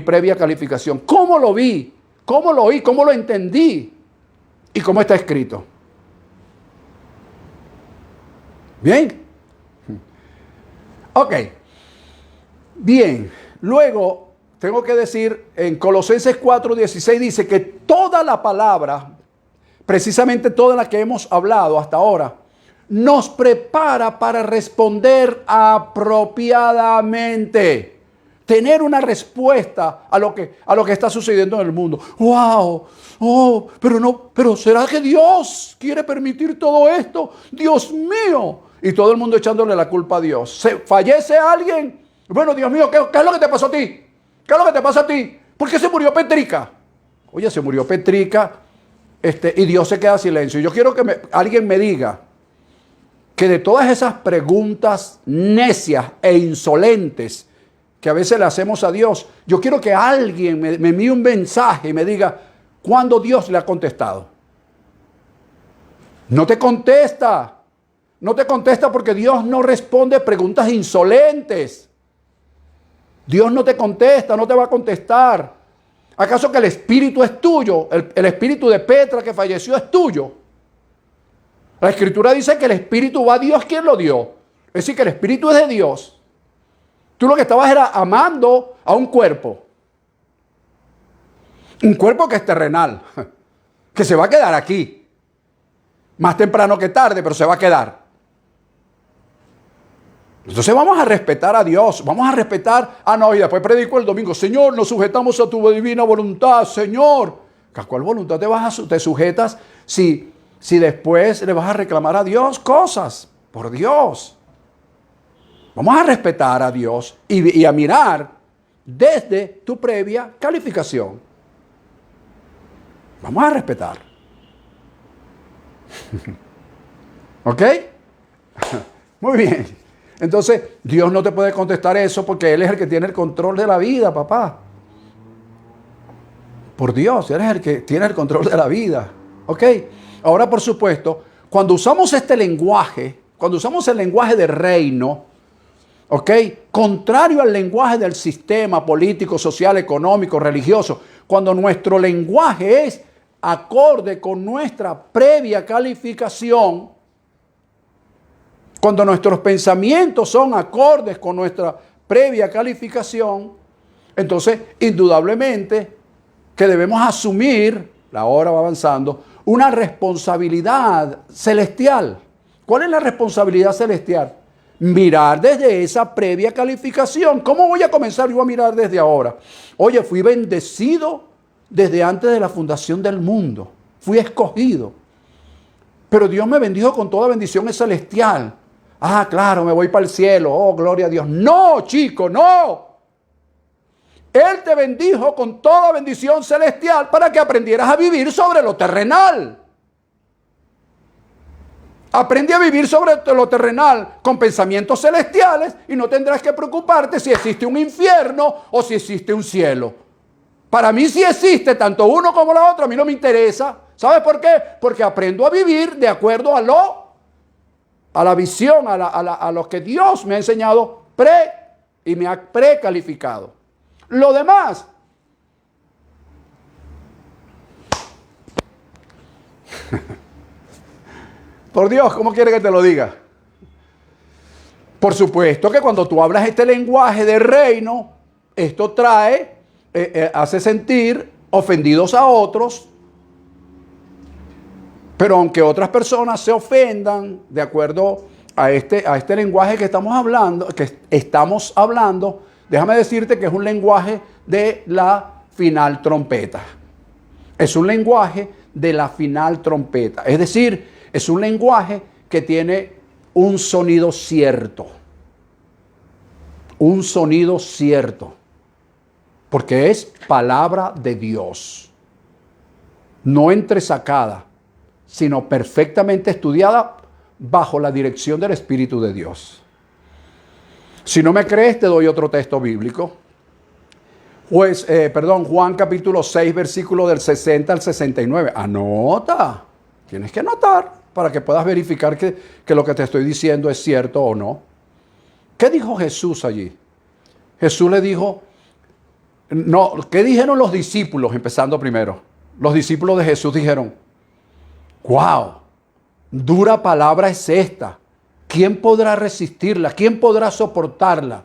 previa calificación. ¿Cómo lo vi? ¿Cómo lo oí? ¿Cómo lo entendí? ¿Y cómo está escrito? ¿Bien? Ok. Bien. Luego, tengo que decir, en Colosenses 4:16 dice que toda la palabra, precisamente toda la que hemos hablado hasta ahora, nos prepara para responder apropiadamente. Tener una respuesta a lo que está sucediendo en el mundo. ¡Wow! ¡Oh! Pero ¿será que Dios quiere permitir todo esto? ¡Dios mío! Y todo el mundo echándole la culpa a Dios. ¿Fallece alguien? Bueno, Dios mío, ¿qué es lo que te pasó a ti? ¿Qué es lo que te pasa a ti? ¿Por qué se murió Petrica? Oye, se murió Petrica, y Dios se queda en silencio. Yo quiero que alguien me diga que de todas esas preguntas necias e insolentes que a veces le hacemos a Dios, yo quiero que alguien me envíe un mensaje y me diga cuándo Dios le ha contestado. No te contesta. No te contesta porque Dios no responde preguntas insolentes. Dios no te contesta, no te va a contestar. ¿Acaso que el espíritu es tuyo? El espíritu de Petra que falleció es tuyo. La Escritura dice que el espíritu va a Dios quien lo dio. Es decir, que el espíritu es de Dios. Tú lo que estabas era amando a un cuerpo. Un cuerpo que es terrenal. Que se va a quedar aquí. Más temprano que tarde, pero se va a quedar. Entonces vamos a respetar a Dios, vamos a respetar, no, y después predico el domingo, Señor, nos sujetamos a tu divina voluntad, Señor. ¿A cuál voluntad te sujetas si después le vas a reclamar a Dios cosas? Por Dios. Vamos a respetar a Dios y a mirar desde tu previa calificación. Vamos a respetar. ¿Ok? Muy bien. Entonces, Dios no te puede contestar eso porque Él es el que tiene el control de la vida, papá. Por Dios, Él es el que tiene el control de la vida. ¿Ok? Ahora, por supuesto, cuando usamos este lenguaje, cuando usamos el lenguaje de reino, ¿ok? Contrario al lenguaje del sistema político, social, económico, religioso, cuando nuestro lenguaje es acorde con nuestra previa calificación, cuando nuestros pensamientos son acordes con nuestra previa calificación, entonces indudablemente que debemos asumir, la hora va avanzando, una responsabilidad celestial. ¿Cuál es la responsabilidad celestial? Mirar desde esa previa calificación. ¿Cómo voy a comenzar yo a mirar desde ahora? Oye, fui bendecido desde antes de la fundación del mundo. Fui escogido. Pero Dios me bendijo con toda bendición celestial. Claro, me voy para el cielo. Oh, gloria a Dios. No, chico, no. Él te bendijo con toda bendición celestial para que aprendieras a vivir sobre lo terrenal. Aprende a vivir sobre lo terrenal con pensamientos celestiales y no tendrás que preocuparte si existe un infierno o si existe un cielo. Para mí sí existe tanto uno como la otra, a mí no me interesa. ¿Sabes por qué? Porque aprendo a vivir de acuerdo a la visión, a lo que Dios me ha enseñado y me ha precalificado. Lo demás, por Dios, ¿cómo quiere que te lo diga? Por supuesto que cuando tú hablas este lenguaje de reino, esto hace sentir ofendidos a otros. Pero aunque otras personas se ofendan de acuerdo a este lenguaje que estamos hablando, déjame decirte que es un lenguaje de la final trompeta. Es un lenguaje de la final trompeta. Es decir, es un lenguaje que tiene un sonido cierto. Un sonido cierto. Porque es palabra de Dios. No entresacada, sino perfectamente estudiada bajo la dirección del Espíritu de Dios. Si no me crees, te doy otro texto bíblico. Juan capítulo 6, versículo del 60 al 69. Anota. Tienes que anotar para que puedas verificar que lo que te estoy diciendo es cierto o no. ¿Qué dijo Jesús allí? Jesús le dijo, no, ¿qué dijeron los discípulos? Empezando primero. Los discípulos de Jesús dijeron, ¡wow! Dura palabra es esta. ¿Quién podrá resistirla? ¿Quién podrá soportarla?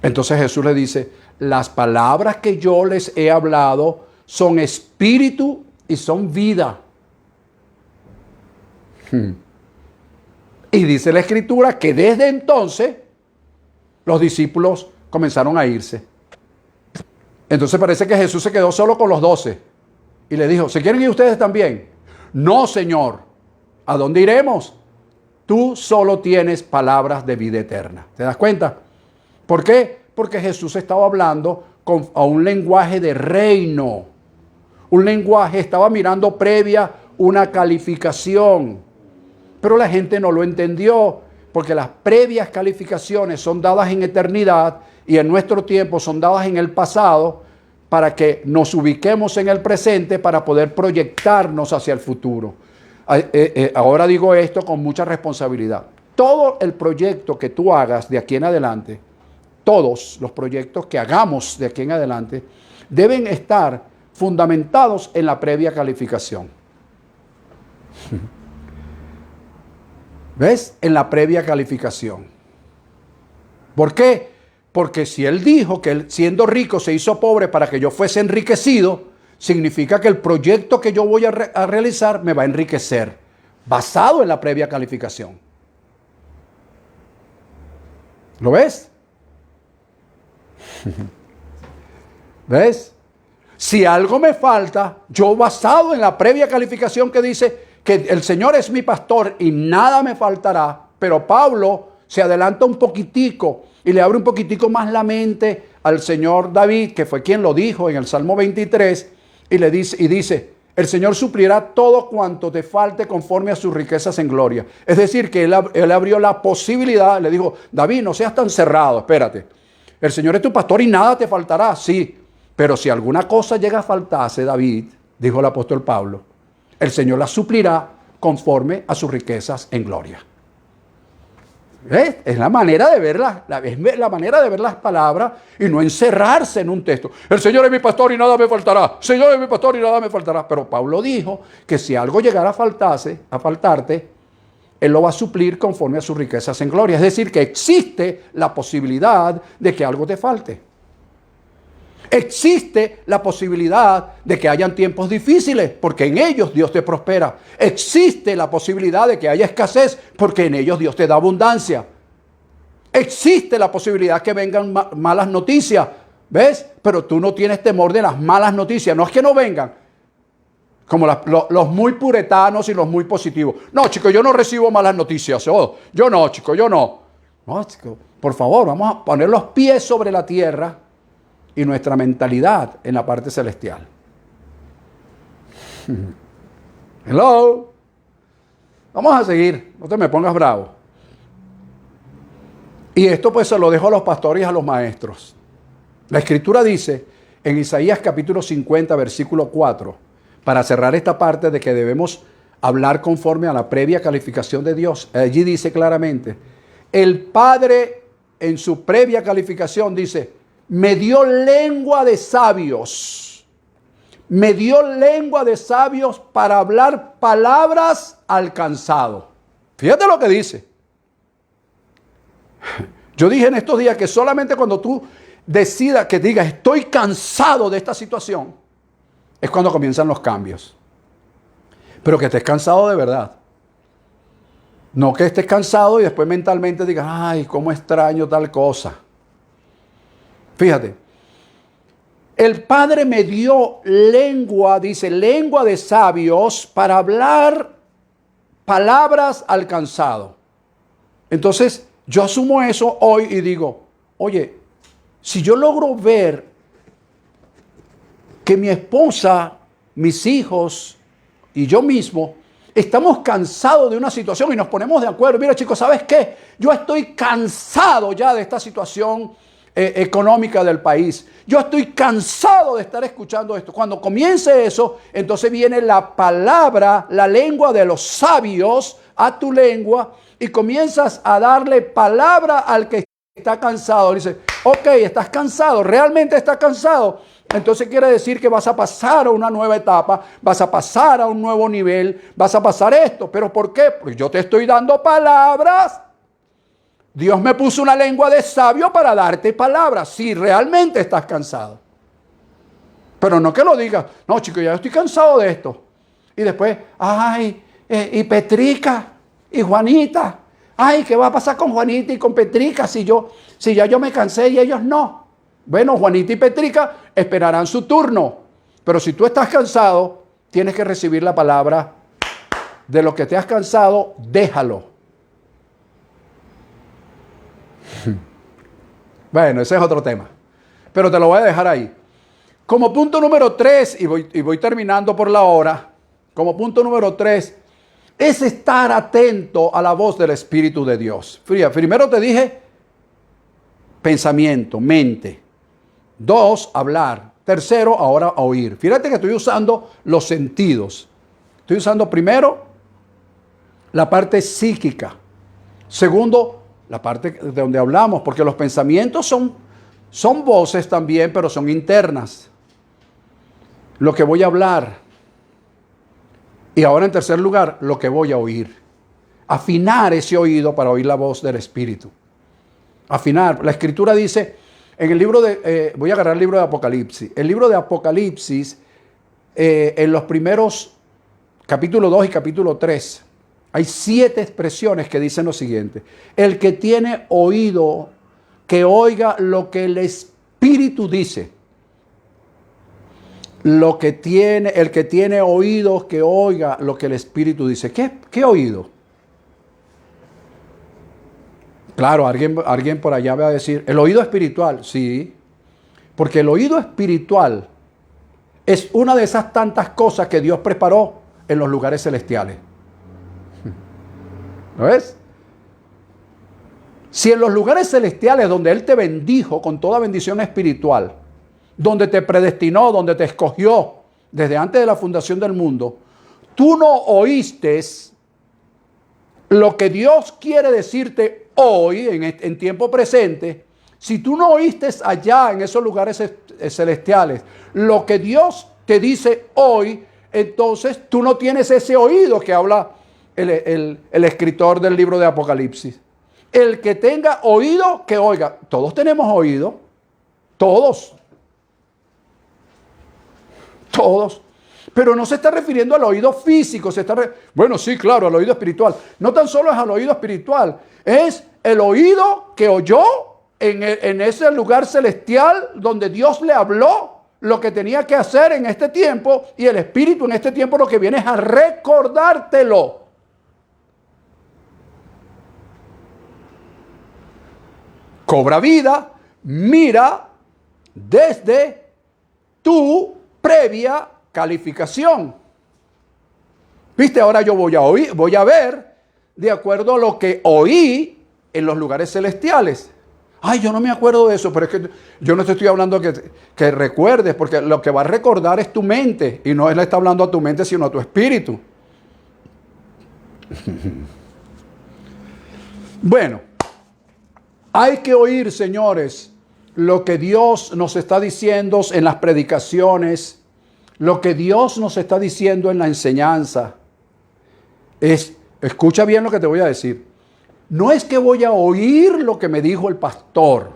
Entonces Jesús le dice, las palabras que yo les he hablado son espíritu y son vida. Y dice la Escritura que desde entonces los discípulos comenzaron a irse. Entonces parece que Jesús se quedó solo con los 12 y le dijo, ¿se quieren ir ustedes también? No, Señor. ¿A dónde iremos? Tú solo tienes palabras de vida eterna. ¿Te das cuenta? ¿Por qué? Porque Jesús estaba hablando a un lenguaje de reino. Un lenguaje, estaba mirando previa una calificación. Pero la gente no lo entendió, porque las previas calificaciones son dadas en eternidad y en nuestro tiempo son dadas en el pasado para que nos ubiquemos en el presente para poder proyectarnos hacia el futuro. Ahora digo esto con mucha responsabilidad. Todo el proyecto que tú hagas de aquí en adelante, todos los proyectos que hagamos de aquí en adelante, deben estar fundamentados en la previa calificación. ¿Ves? En la previa calificación. ¿Por qué? Porque si él dijo que él, siendo rico, se hizo pobre para que yo fuese enriquecido, significa que el proyecto que yo voy a realizar me va a enriquecer, basado en la previa calificación. ¿Lo ves? ¿Ves? Si algo me falta, yo basado en la previa calificación que dice que el Señor es mi pastor y nada me faltará, pero Pablo se adelanta un poquitico y le abre un poquitico más la mente al Señor David, que fue quien lo dijo en el Salmo 23, y dice, el Señor suplirá todo cuanto te falte conforme a sus riquezas en gloria. Es decir, que él abrió la posibilidad, le dijo, David, no seas tan cerrado, espérate. El Señor es tu pastor y nada te faltará, sí. Pero si alguna cosa llega a faltarse, David, dijo el apóstol Pablo, el Señor la suplirá conforme a sus riquezas en gloria. ¿Ves? Es la manera de ver la manera de ver las palabras y no encerrarse en un texto. El Señor es mi pastor y nada me faltará. El Señor es mi pastor y nada me faltará. Pero Pablo dijo que si algo llegara a faltarte, Él lo va a suplir conforme a sus riquezas en gloria. Es decir, que existe la posibilidad de que algo te falte. Existe la posibilidad de que hayan tiempos difíciles, porque en ellos Dios te prospera. Existe la posibilidad de que haya escasez, porque en ellos Dios te da abundancia. Existe la posibilidad que vengan malas noticias, ¿ves? Pero tú no tienes temor de las malas noticias. No es que no vengan, como los muy puretanos y los muy positivos. No, chico, yo no recibo malas noticias. Oh, yo no, chico, yo no. No, chico, por favor, vamos a poner los pies sobre la tierra y nuestra mentalidad en la parte celestial. Hello. Vamos a seguir, no te me pongas bravo. Y esto pues se lo dejo a los pastores y a los maestros. La Escritura dice en Isaías capítulo 50, versículo 4, para cerrar esta parte de que debemos hablar conforme a la previa calificación de Dios. Allí dice claramente, el Padre en su previa calificación dice, me dio lengua de sabios. Me dio lengua de sabios para hablar palabras al cansado. Fíjate lo que dice. Yo dije en estos días que solamente cuando tú decidas, que digas, estoy cansado de esta situación, es cuando comienzan los cambios. Pero que estés cansado de verdad. No que estés cansado y después mentalmente digas, ay, cómo extraño tal cosa. Fíjate, el Padre me dio lengua, dice, lengua de sabios para hablar palabras al cansado. Entonces, yo asumo eso hoy y digo, oye, si yo logro ver que mi esposa, mis hijos y yo mismo estamos cansados de una situación y nos ponemos de acuerdo. Mira, chicos, ¿sabes qué? Yo estoy cansado ya de esta situación económica del país. Yo estoy cansado de estar escuchando esto. Cuando comience eso, entonces viene la palabra, la lengua de los sabios a tu lengua y comienzas a darle palabra al que está cansado. Dice, ok, estás cansado, realmente estás cansado. Entonces quiere decir que vas a pasar a una nueva etapa, vas a pasar a un nuevo nivel, vas a pasar esto. ¿Pero por qué? Porque yo te estoy dando palabras. Dios me puso una lengua de sabio para darte palabras. Si realmente estás cansado. Pero no que lo digas. No, chico, ya estoy cansado de esto. Y después, ay, y Petrica, y Juanita. Ay, ¿qué va a pasar con Juanita y con Petrica si ya yo me cansé y ellos no? Bueno, Juanita y Petrica esperarán su turno. Pero si tú estás cansado, tienes que recibir la palabra de lo que te has cansado, déjalo. Bueno, ese es otro tema. Pero te lo voy a dejar ahí. Como punto número 3, y voy terminando por la hora, como punto número 3, es estar atento a la voz del Espíritu de Dios. Primero te dije pensamiento, mente. 2, hablar. Tercero, ahora oír. Fíjate que estoy usando los sentidos. Estoy usando primero la parte psíquica. Segundo, la parte de donde hablamos, porque los pensamientos son voces también, pero son internas. Lo que voy a hablar. Y ahora en tercer lugar, lo que voy a oír. Afinar ese oído para oír la voz del Espíritu. Afinar. La Escritura dice, en el libro de, voy a agarrar el libro de Apocalipsis. El libro de Apocalipsis, en los primeros capítulo 2 y capítulo 3, hay 7 expresiones que dicen lo siguiente. El que tiene oído, que oiga lo que el Espíritu dice. El que tiene oídos, que oiga lo que el Espíritu dice. ¿Qué oído? Claro, alguien por allá va a decir, el oído espiritual, sí. Porque el oído espiritual es una de esas tantas cosas que Dios preparó en los lugares celestiales. ¿Lo ves? Si en los lugares celestiales donde Él te bendijo con toda bendición espiritual, donde te predestinó, donde te escogió desde antes de la fundación del mundo, tú no oíste lo que Dios quiere decirte hoy, en tiempo presente, si tú no oíste allá en esos lugares celestiales lo que Dios te dice hoy, entonces tú no tienes ese oído que habla el escritor del libro de Apocalipsis. El que tenga oído, que oiga. Todos tenemos oído. Todos. Pero no se está refiriendo al oído físico. Bueno, sí, claro, al oído espiritual. No tan solo es al oído espiritual. Es el oído que oyó en ese lugar celestial donde Dios le habló lo que tenía que hacer en este tiempo. Y el Espíritu en este tiempo lo que viene es a recordártelo. Cobra vida, mira desde tu previa calificación. ¿Viste? Ahora yo voy a ver de acuerdo a lo que oí en los lugares celestiales. Ay, yo no me acuerdo de eso, pero es que yo no te estoy hablando que recuerdes, porque lo que va a recordar es tu mente, y no él está hablando a tu mente, sino a tu espíritu. Bueno. Hay que oír, señores, lo que Dios nos está diciendo en las predicaciones, lo que Dios nos está diciendo en la enseñanza. Escucha bien lo que te voy a decir. no es que voy a oír lo que me dijo el pastor.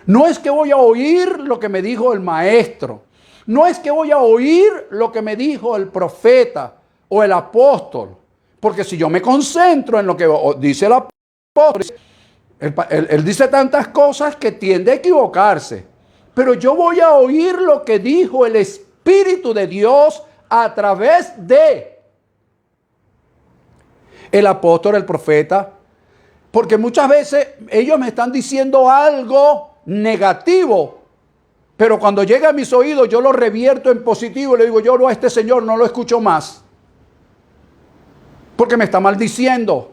No es que voy a oír lo que me dijo el maestro. No es que voy a oír lo que me dijo el profeta o el apóstol. Porque si yo me concentro en lo que dice el apóstol, él dice tantas cosas que tiende a equivocarse. Pero yo voy a oír lo que dijo el Espíritu de Dios a través de el apóstol, el profeta. Porque muchas veces ellos me están diciendo algo negativo, pero cuando llega a mis oídos yo lo revierto en positivo y le digo, yo a este señor no lo escucho más, porque me está maldiciendo.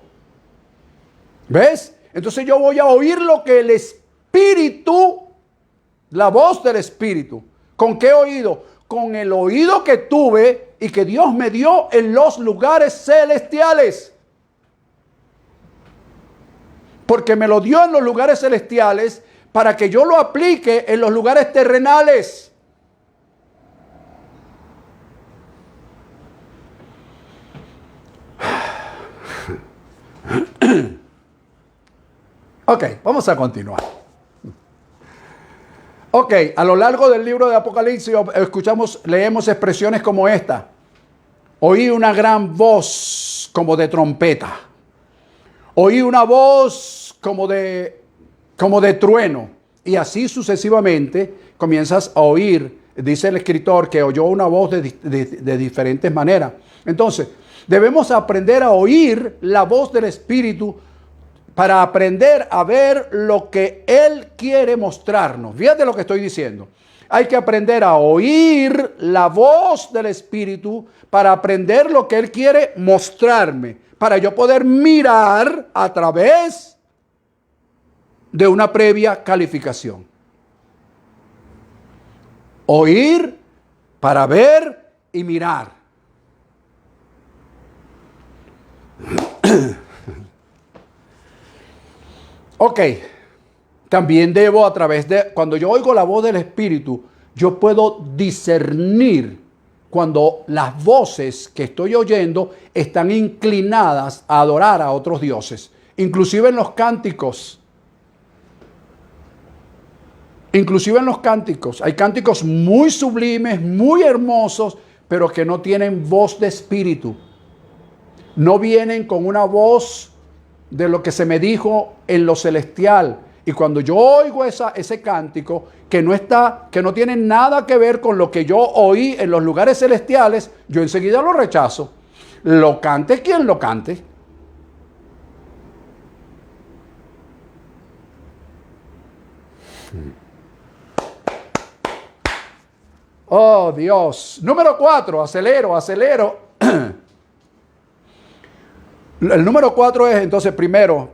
¿Ves? Entonces yo voy a oír lo que el Espíritu, la voz del Espíritu. ¿Con qué oído? Con el oído que tuve y que Dios me dio en los lugares celestiales. Porque me lo dio en los lugares celestiales para que yo lo aplique en los lugares terrenales. Ok, vamos a continuar. Ok, a lo largo del libro de Apocalipsis leemos expresiones como esta. Oí una gran voz como de trompeta. Oí una voz como de trueno. Y así sucesivamente comienzas a oír. Dice el escritor que oyó una voz de diferentes maneras. Entonces, debemos aprender a oír la voz del Espíritu para aprender a ver lo que Él quiere mostrarnos. Fíjate lo que estoy diciendo. Hay que aprender a oír la voz del Espíritu para aprender lo que Él quiere mostrarme, para yo poder mirar a través de una previa calificación. Oír para ver y mirar. Ok, también debo cuando yo oigo la voz del Espíritu, yo puedo discernir cuando las voces que estoy oyendo están inclinadas a adorar a otros dioses. Inclusive en los cánticos. Hay cánticos muy sublimes, muy hermosos, pero que no tienen voz de espíritu. No vienen con una voz de lo que se me dijo en lo celestial. Y cuando yo oigo ese cántico que no tiene nada que ver con lo que yo oí en los lugares celestiales, yo enseguida lo rechazo. Lo cante quien lo cante. Oh, Dios. Número 4, acelero. El número 4 es entonces, primero,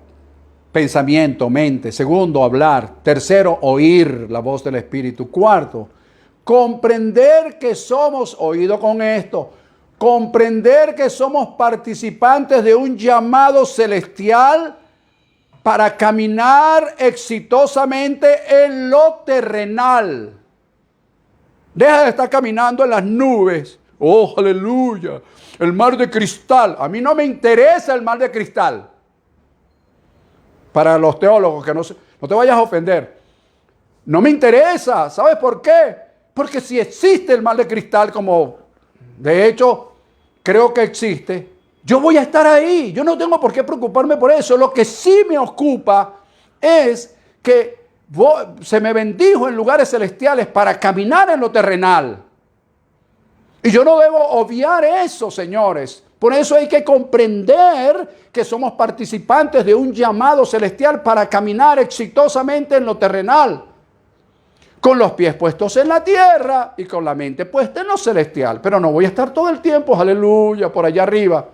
pensamiento, mente. Segundo, hablar. Tercero, oír la voz del Espíritu. Cuarto, comprender que somos, oído con esto, comprender que somos participantes de un llamado celestial para caminar exitosamente en lo terrenal. Deja de estar caminando en las nubes. Oh, aleluya. El mar de cristal. A mí no me interesa el mar de cristal. Para los teólogos, que no te vayas a ofender. No me interesa. ¿Sabes por qué? Porque si existe el mar de cristal, como de hecho creo que existe, yo voy a estar ahí. Yo no tengo por qué preocuparme por eso. Lo que sí me ocupa es que se me bendijo en lugares celestiales para caminar en lo terrenal. Y yo no debo obviar eso, señores. Por eso hay que comprender que somos participantes de un llamado celestial para caminar exitosamente en lo terrenal. Con los pies puestos en la tierra y con la mente puesta en lo celestial. Pero no voy a estar todo el tiempo, aleluya, por allá arriba.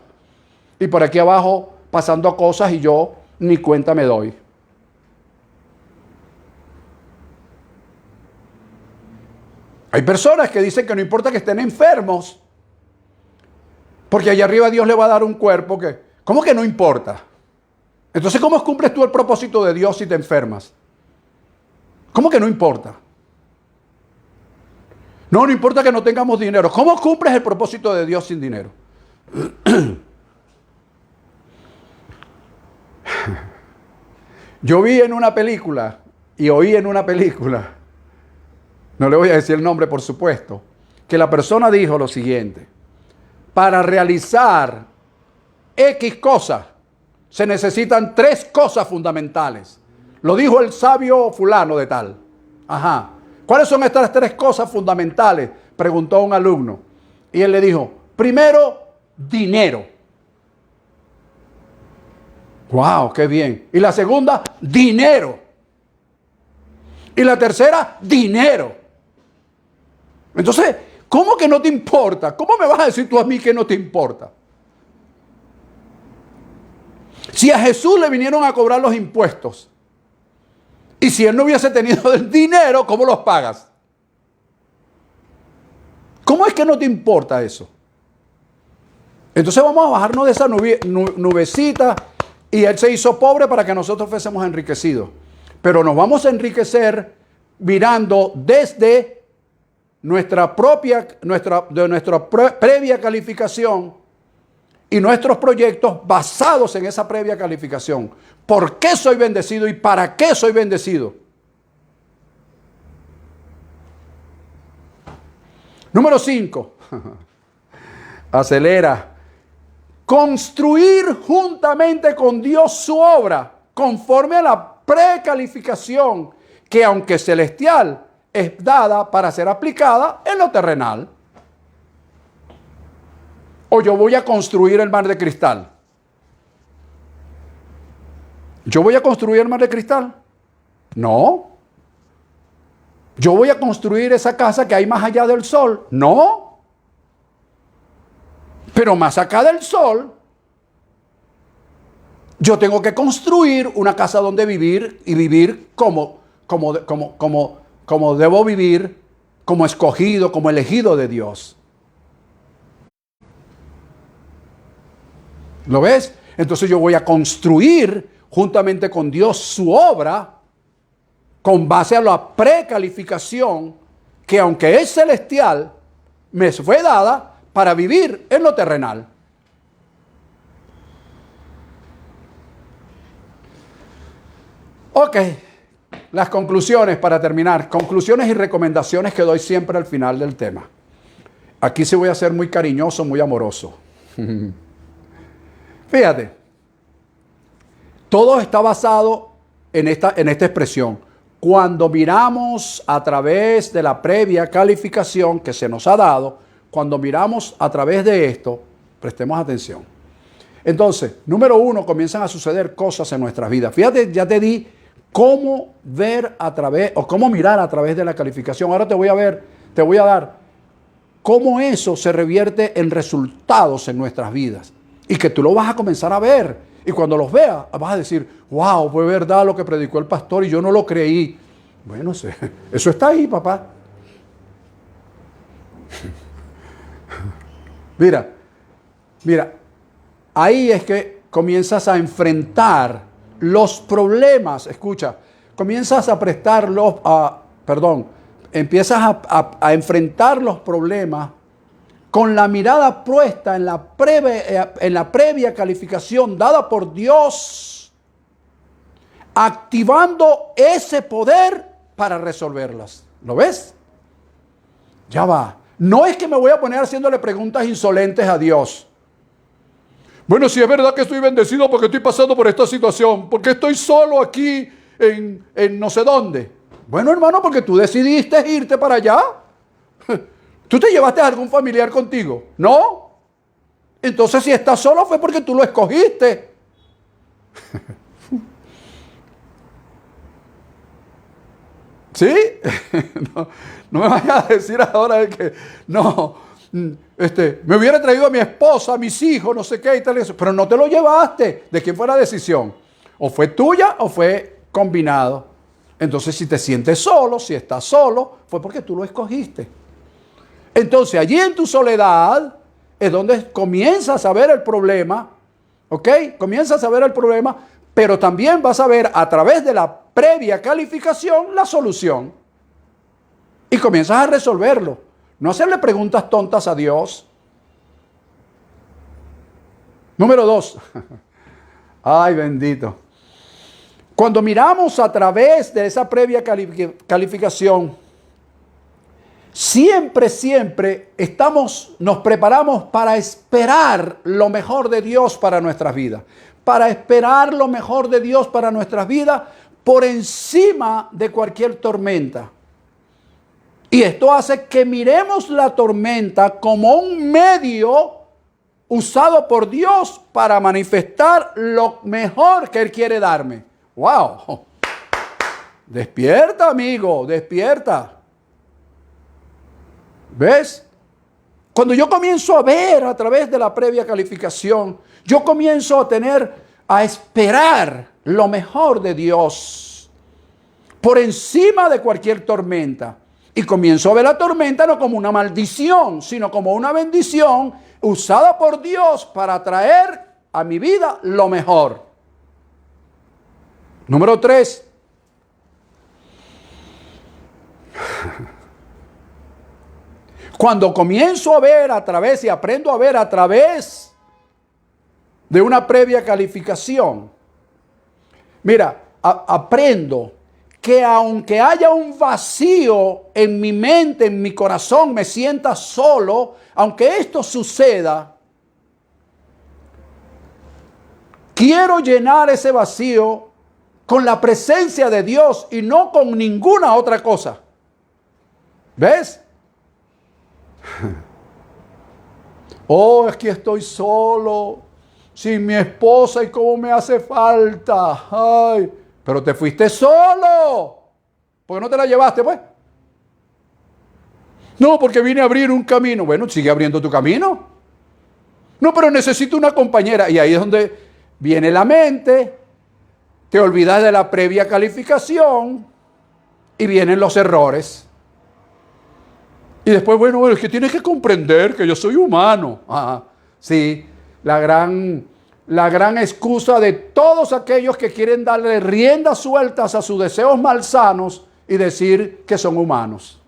Y por aquí abajo pasando cosas y yo ni cuenta me doy. Hay personas que dicen que no importa que estén enfermos, porque allá arriba Dios le va a dar un cuerpo que... ¿Cómo que no importa? Entonces, ¿cómo cumples tú el propósito de Dios si te enfermas? ¿Cómo que no importa? No importa que no tengamos dinero. ¿Cómo cumples el propósito de Dios sin dinero? Yo vi en una película y oí en una película, no le voy a decir el nombre por supuesto, que la persona dijo lo siguiente: para realizar X cosas se necesitan 3 cosas fundamentales. Lo dijo el sabio fulano de tal. Ajá. ¿Cuáles son estas 3 cosas fundamentales?, preguntó un alumno. Y él le dijo: primero, dinero. ¡Wow! ¡Qué bien! Y la segunda, dinero. Y la tercera, dinero. Entonces, ¿cómo que no te importa? ¿Cómo me vas a decir tú a mí que no te importa? Si a Jesús le vinieron a cobrar los impuestos, y si él no hubiese tenido el dinero, ¿cómo los pagas? ¿Cómo es que no te importa eso? Entonces vamos a bajarnos de esa nubecita, y él se hizo pobre para que nosotros fuésemos enriquecidos. Pero nos vamos a enriquecer mirando desde nuestra previa calificación y nuestros proyectos basados en esa previa calificación. ¿Por qué soy bendecido y para qué soy bendecido? Número 5. Acelera. Construir juntamente con Dios su obra conforme a la precalificación que, aunque celestial, es dada para ser aplicada en lo terrenal. ¿O yo voy a construir el mar de cristal? ¿Yo voy a construir el mar de cristal? No. ¿Yo voy a construir esa casa que hay más allá del sol? No. Pero más acá del sol, yo tengo que construir una casa donde vivir y vivir como debo vivir, como escogido, como elegido de Dios. ¿Lo ves? Entonces yo voy a construir juntamente con Dios su obra con base a la precalificación que, aunque es celestial, me fue dada para vivir en lo terrenal. Ok, las conclusiones para terminar. Conclusiones y recomendaciones que doy siempre al final del tema. Aquí sí voy a ser muy cariñoso, muy amoroso. Fíjate, todo está basado en esta expresión. Cuando miramos a través de la previa calificación que se nos ha dado, cuando miramos a través de esto, prestemos atención. Entonces, número 1, comienzan a suceder cosas en nuestras vidas. Fíjate, ya te di cómo ver a través, o cómo mirar a través de la calificación. Ahora te voy a dar cómo eso se revierte en resultados en nuestras vidas. Y que tú lo vas a comenzar a ver. Y cuando los veas, vas a decir: wow, fue verdad lo que predicó el pastor y yo no lo creí. Bueno, eso está ahí, papá. Mira, ahí es que comienzas a enfrentar los problemas. Escucha, comienzas a empiezas a enfrentar los problemas con la mirada puesta en la previa calificación dada por Dios, activando ese poder para resolverlas. ¿Lo ves? Ya va. No es que me voy a poner haciéndole preguntas insolentes a Dios. Bueno, si es verdad que estoy bendecido porque estoy pasando por esta situación, porque estoy solo aquí en no sé dónde. Bueno, hermano, porque tú decidiste irte para allá. ¿Tú te llevaste a algún familiar contigo? ¿No? Entonces, si estás solo fue porque tú lo escogiste. ¿Sí? No me vayas a decir ahora de que no, me hubiera traído a mi esposa, a mis hijos, no sé qué y tal, eso, pero no te lo llevaste. ¿De quién fue la decisión? O fue tuya o fue combinado. Entonces, si te sientes solo, si estás solo, fue porque tú lo escogiste. Entonces, allí en tu soledad es donde comienzas a ver el problema, ¿ok? Comienzas a ver el problema, pero también vas a ver a través de la previa calificación la solución. Y comienzas a resolverlo. No hacerle preguntas tontas a Dios. Número 2. Ay, bendito. Cuando miramos a través de esa previa calificación, siempre nos preparamos para esperar lo mejor de Dios para nuestras vidas. Para esperar lo mejor de Dios para nuestras vidas por encima de cualquier tormenta. Y esto hace que miremos la tormenta como un medio usado por Dios para manifestar lo mejor que Él quiere darme. ¡Wow! Despierta, amigo, despierta. ¿Ves? Cuando yo comienzo a ver a través de la previa calificación, yo comienzo a esperar lo mejor de Dios por encima de cualquier tormenta. Y comienzo a ver la tormenta no como una maldición, sino como una bendición usada por Dios para traer a mi vida lo mejor. Número 3. Cuando comienzo a ver a través y aprendo a ver a través de una previa calificación, mira, aprendo que aunque haya un vacío en mi mente, en mi corazón, me sienta solo, aunque esto suceda, quiero llenar ese vacío con la presencia de Dios y no con ninguna otra cosa. ¿Ves? Oh, es que estoy solo, sin mi esposa y cómo me hace falta. Ay, pero te fuiste solo. ¿Por qué no te la llevaste, pues? No, porque vine a abrir un camino. Bueno, sigue abriendo tu camino. No, pero necesito una compañera. Y ahí es donde viene la mente, te olvidas de la previa calificación y vienen los errores. Y después, bueno, es que tienes que comprender que yo soy humano. Ajá, sí, la gran excusa de todos aquellos que quieren darle riendas sueltas a sus deseos malsanos y decir que son humanos.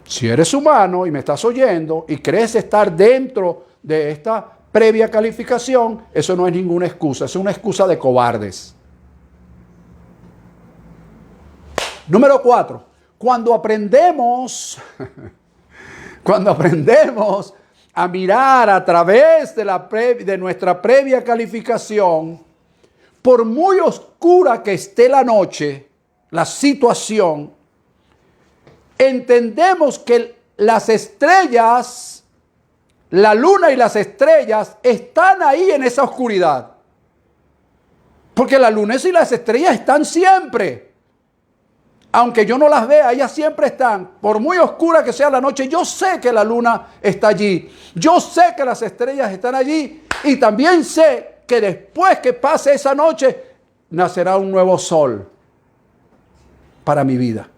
Si eres humano y me estás oyendo y crees estar dentro de esta previa calificación, eso no es ninguna excusa, es una excusa de cobardes. Número 4. Cuando aprendemos a mirar a través de nuestra previa calificación, por muy oscura que esté la noche, la situación, entendemos que las estrellas, la luna y las estrellas están ahí en esa oscuridad. Porque la luna y las estrellas están siempre. Aunque yo no las vea, ellas siempre están. Por muy oscura que sea la noche, yo sé que la luna está allí. Yo sé que las estrellas están allí. Y también sé que después que pase esa noche, nacerá un nuevo sol para mi vida.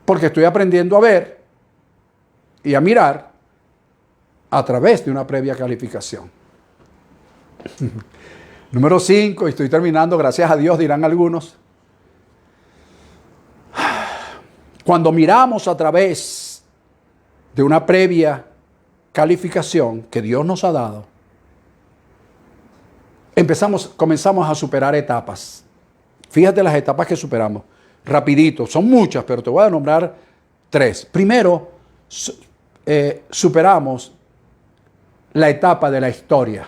Porque estoy aprendiendo a ver y a mirar a través de una previa calificación. Número 5, y estoy terminando, gracias a Dios, dirán algunos. Cuando miramos a través de una previa calificación que Dios nos ha dado, comenzamos a superar etapas. Fíjate las etapas que superamos. Rapidito, son muchas, pero te voy a nombrar 3. Primero, superamos la etapa de la historia.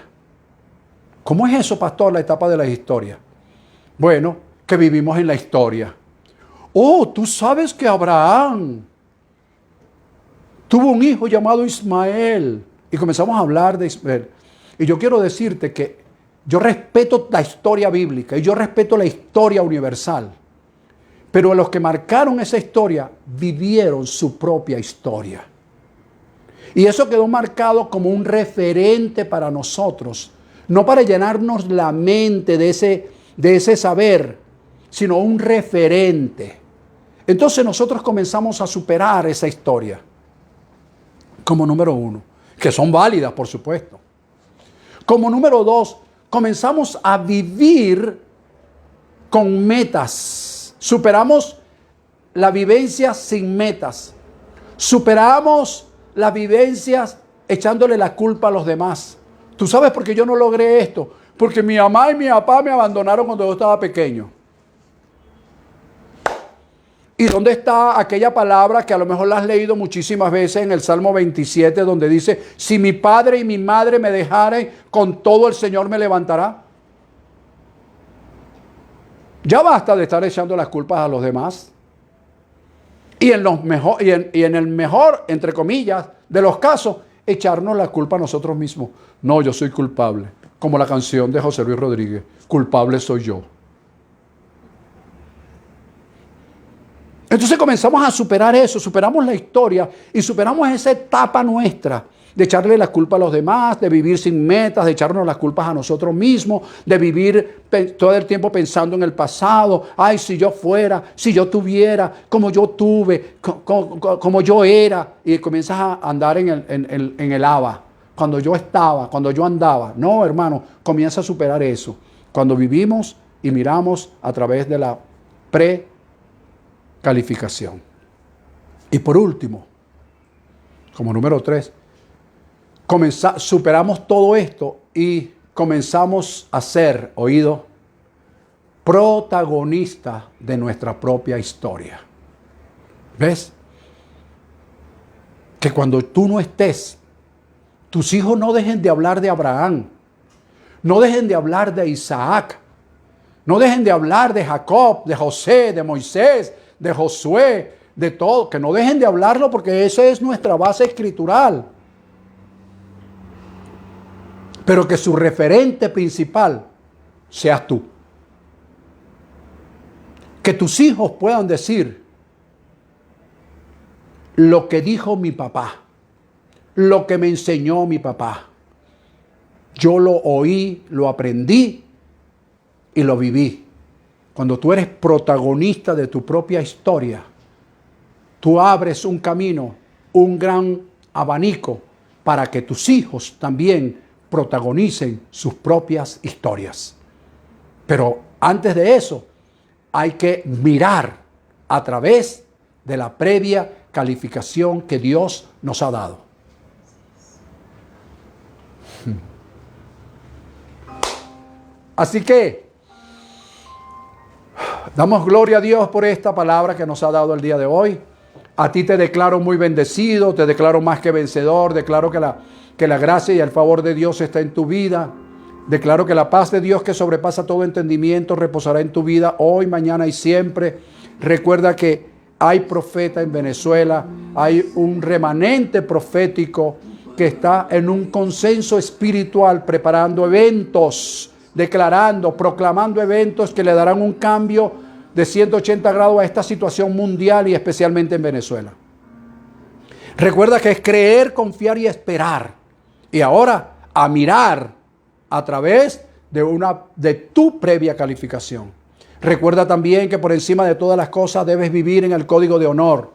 ¿Cómo es eso, pastor, la etapa de la historia? Bueno, que vivimos en la historia. Oh, tú sabes que Abraham tuvo un hijo llamado Ismael. Y comenzamos a hablar de Ismael. Y yo quiero decirte que yo respeto la historia bíblica y yo respeto la historia universal. Pero los que marcaron esa historia vivieron su propia historia. Y eso quedó marcado como un referente para nosotros. No para llenarnos la mente de ese saber, sino un referente. Entonces nosotros comenzamos a superar esa historia. Como número 1, que son válidas, por supuesto. Como número 2, comenzamos a vivir con metas. Superamos la vivencia sin metas. Superamos las vivencias echándole la culpa a los demás. ¿Tú sabes por qué yo no logré esto? porque mi mamá y mi papá me abandonaron cuando yo estaba pequeño. ¿Y dónde está aquella palabra que a lo mejor la has leído muchísimas veces en el Salmo 27, donde dice, si mi padre y mi madre me dejaren, con todo el Señor me levantará? Ya basta de estar echando las culpas a los demás. Y en el mejor, entre comillas, de los casos, echarnos la culpa a nosotros mismos. No, yo soy culpable. Como la canción de José Luis Rodríguez, culpable soy yo. Entonces comenzamos a superar eso, superamos la historia y superamos esa etapa nuestra de echarle la culpa a los demás, de vivir sin metas, de echarnos las culpas a nosotros mismos, de vivir todo el tiempo pensando en el pasado. Ay, si yo fuera, si yo tuviera, como yo tuve, como yo era. Y comienzas a andar en el haba, cuando yo estaba, cuando yo andaba. No, hermano, comienza a superar eso. Cuando vivimos y miramos a través de la calificación. Y por último, como número 3, superamos todo esto y comenzamos a ser, oído, protagonistas de nuestra propia historia. ¿Ves? Que cuando tú no estés, tus hijos no dejen de hablar de Abraham, no dejen de hablar de Isaac, no dejen de hablar de Jacob, de José, de Moisés, de Josué, de todo, que no dejen de hablarlo porque esa es nuestra base escritural. Pero que su referente principal seas tú. Que tus hijos puedan decir lo que dijo mi papá, lo que me enseñó mi papá. Yo lo oí, lo aprendí y lo viví. Cuando tú eres protagonista de tu propia historia, tú abres un camino, un gran abanico para que tus hijos también protagonicen sus propias historias. Pero antes de eso, hay que mirar a través de la previa calificación que Dios nos ha dado. Así que damos gloria a Dios por esta palabra que nos ha dado el día de hoy. A ti te declaro muy bendecido, te declaro más que vencedor, declaro que la gracia y el favor de Dios está en tu vida. Declaro que la paz de Dios que sobrepasa todo entendimiento reposará en tu vida hoy, mañana y siempre. Recuerda que hay profeta en Venezuela, hay un remanente profético que está en un consenso espiritual preparando eventos, declarando, proclamando eventos que le darán un cambio de 180 grados a esta situación mundial y especialmente en Venezuela. Recuerda que es creer, confiar y esperar. Y ahora a mirar a través de tu previa calificación. Recuerda también que por encima de todas las cosas debes vivir en el código de honor,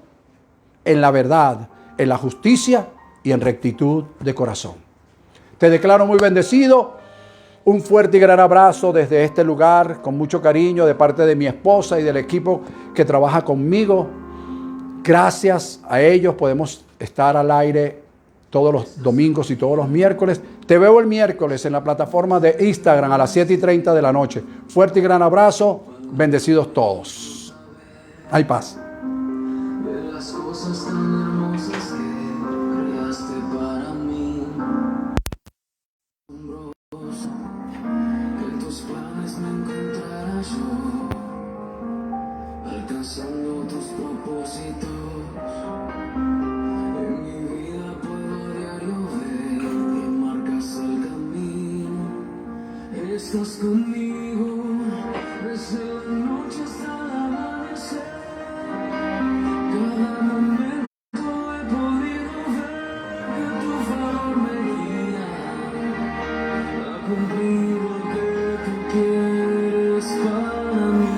en la verdad, en la justicia y en rectitud de corazón. Te declaro muy bendecido. Un fuerte y gran abrazo desde este lugar, con mucho cariño de parte de mi esposa y del equipo que trabaja conmigo. Gracias a ellos podemos estar al aire todos los domingos y todos los miércoles. Te veo el miércoles en la plataforma de Instagram a las 7:30 de la noche. Fuerte y gran abrazo. Bendecidos todos. Hay paz. Alcanzando tus propósitos, en mi vida puedo diario ver que marcas el camino. Estás conmigo desde la noche hasta el amanecer. Cada momento he podido ver que tu favor me guía a cumplir lo que tú quieres para mí.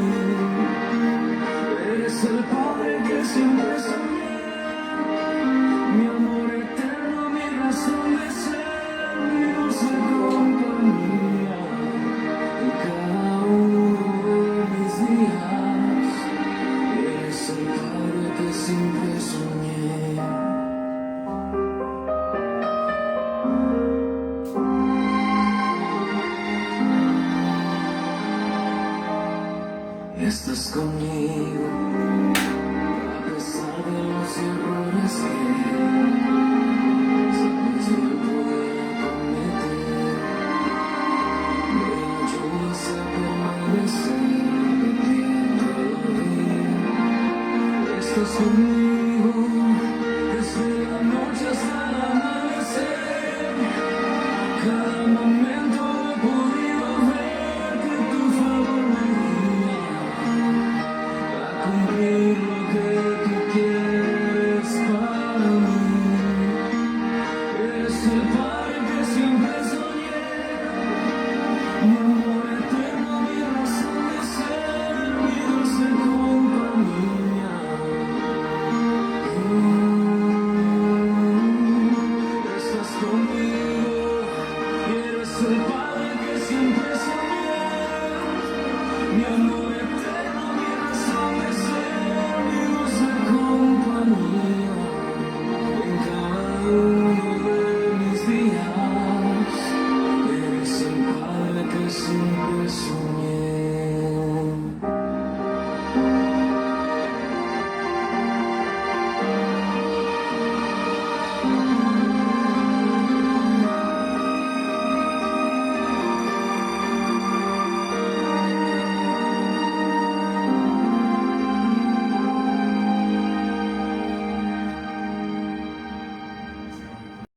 Eres el Padre que siempre soñé, mi amor eterno, mi razón de ser, mi dulce compañía, en cada uno de mis días. Eres el Padre que siempre soñé. estás conmigo, a pesar de los errores que sabes yo poder cometer. Me ayudas a permanecer de ti todo día. Estás conmigo desde la noche hasta el amanecer. Cada momento he podido ver que tu favor me guía a cumplir lo que tú quieres para mí. Eres el Padre que siempre soñé, mi amor eterno, mi razón de ser, mi dulce compañía. Estás conmigo y eres el Padre que siempre soñé, mi amor eterno, mi razón de ser, mi dulce compañía. En cada uno de mis días, eres el Padre que siempre soñé.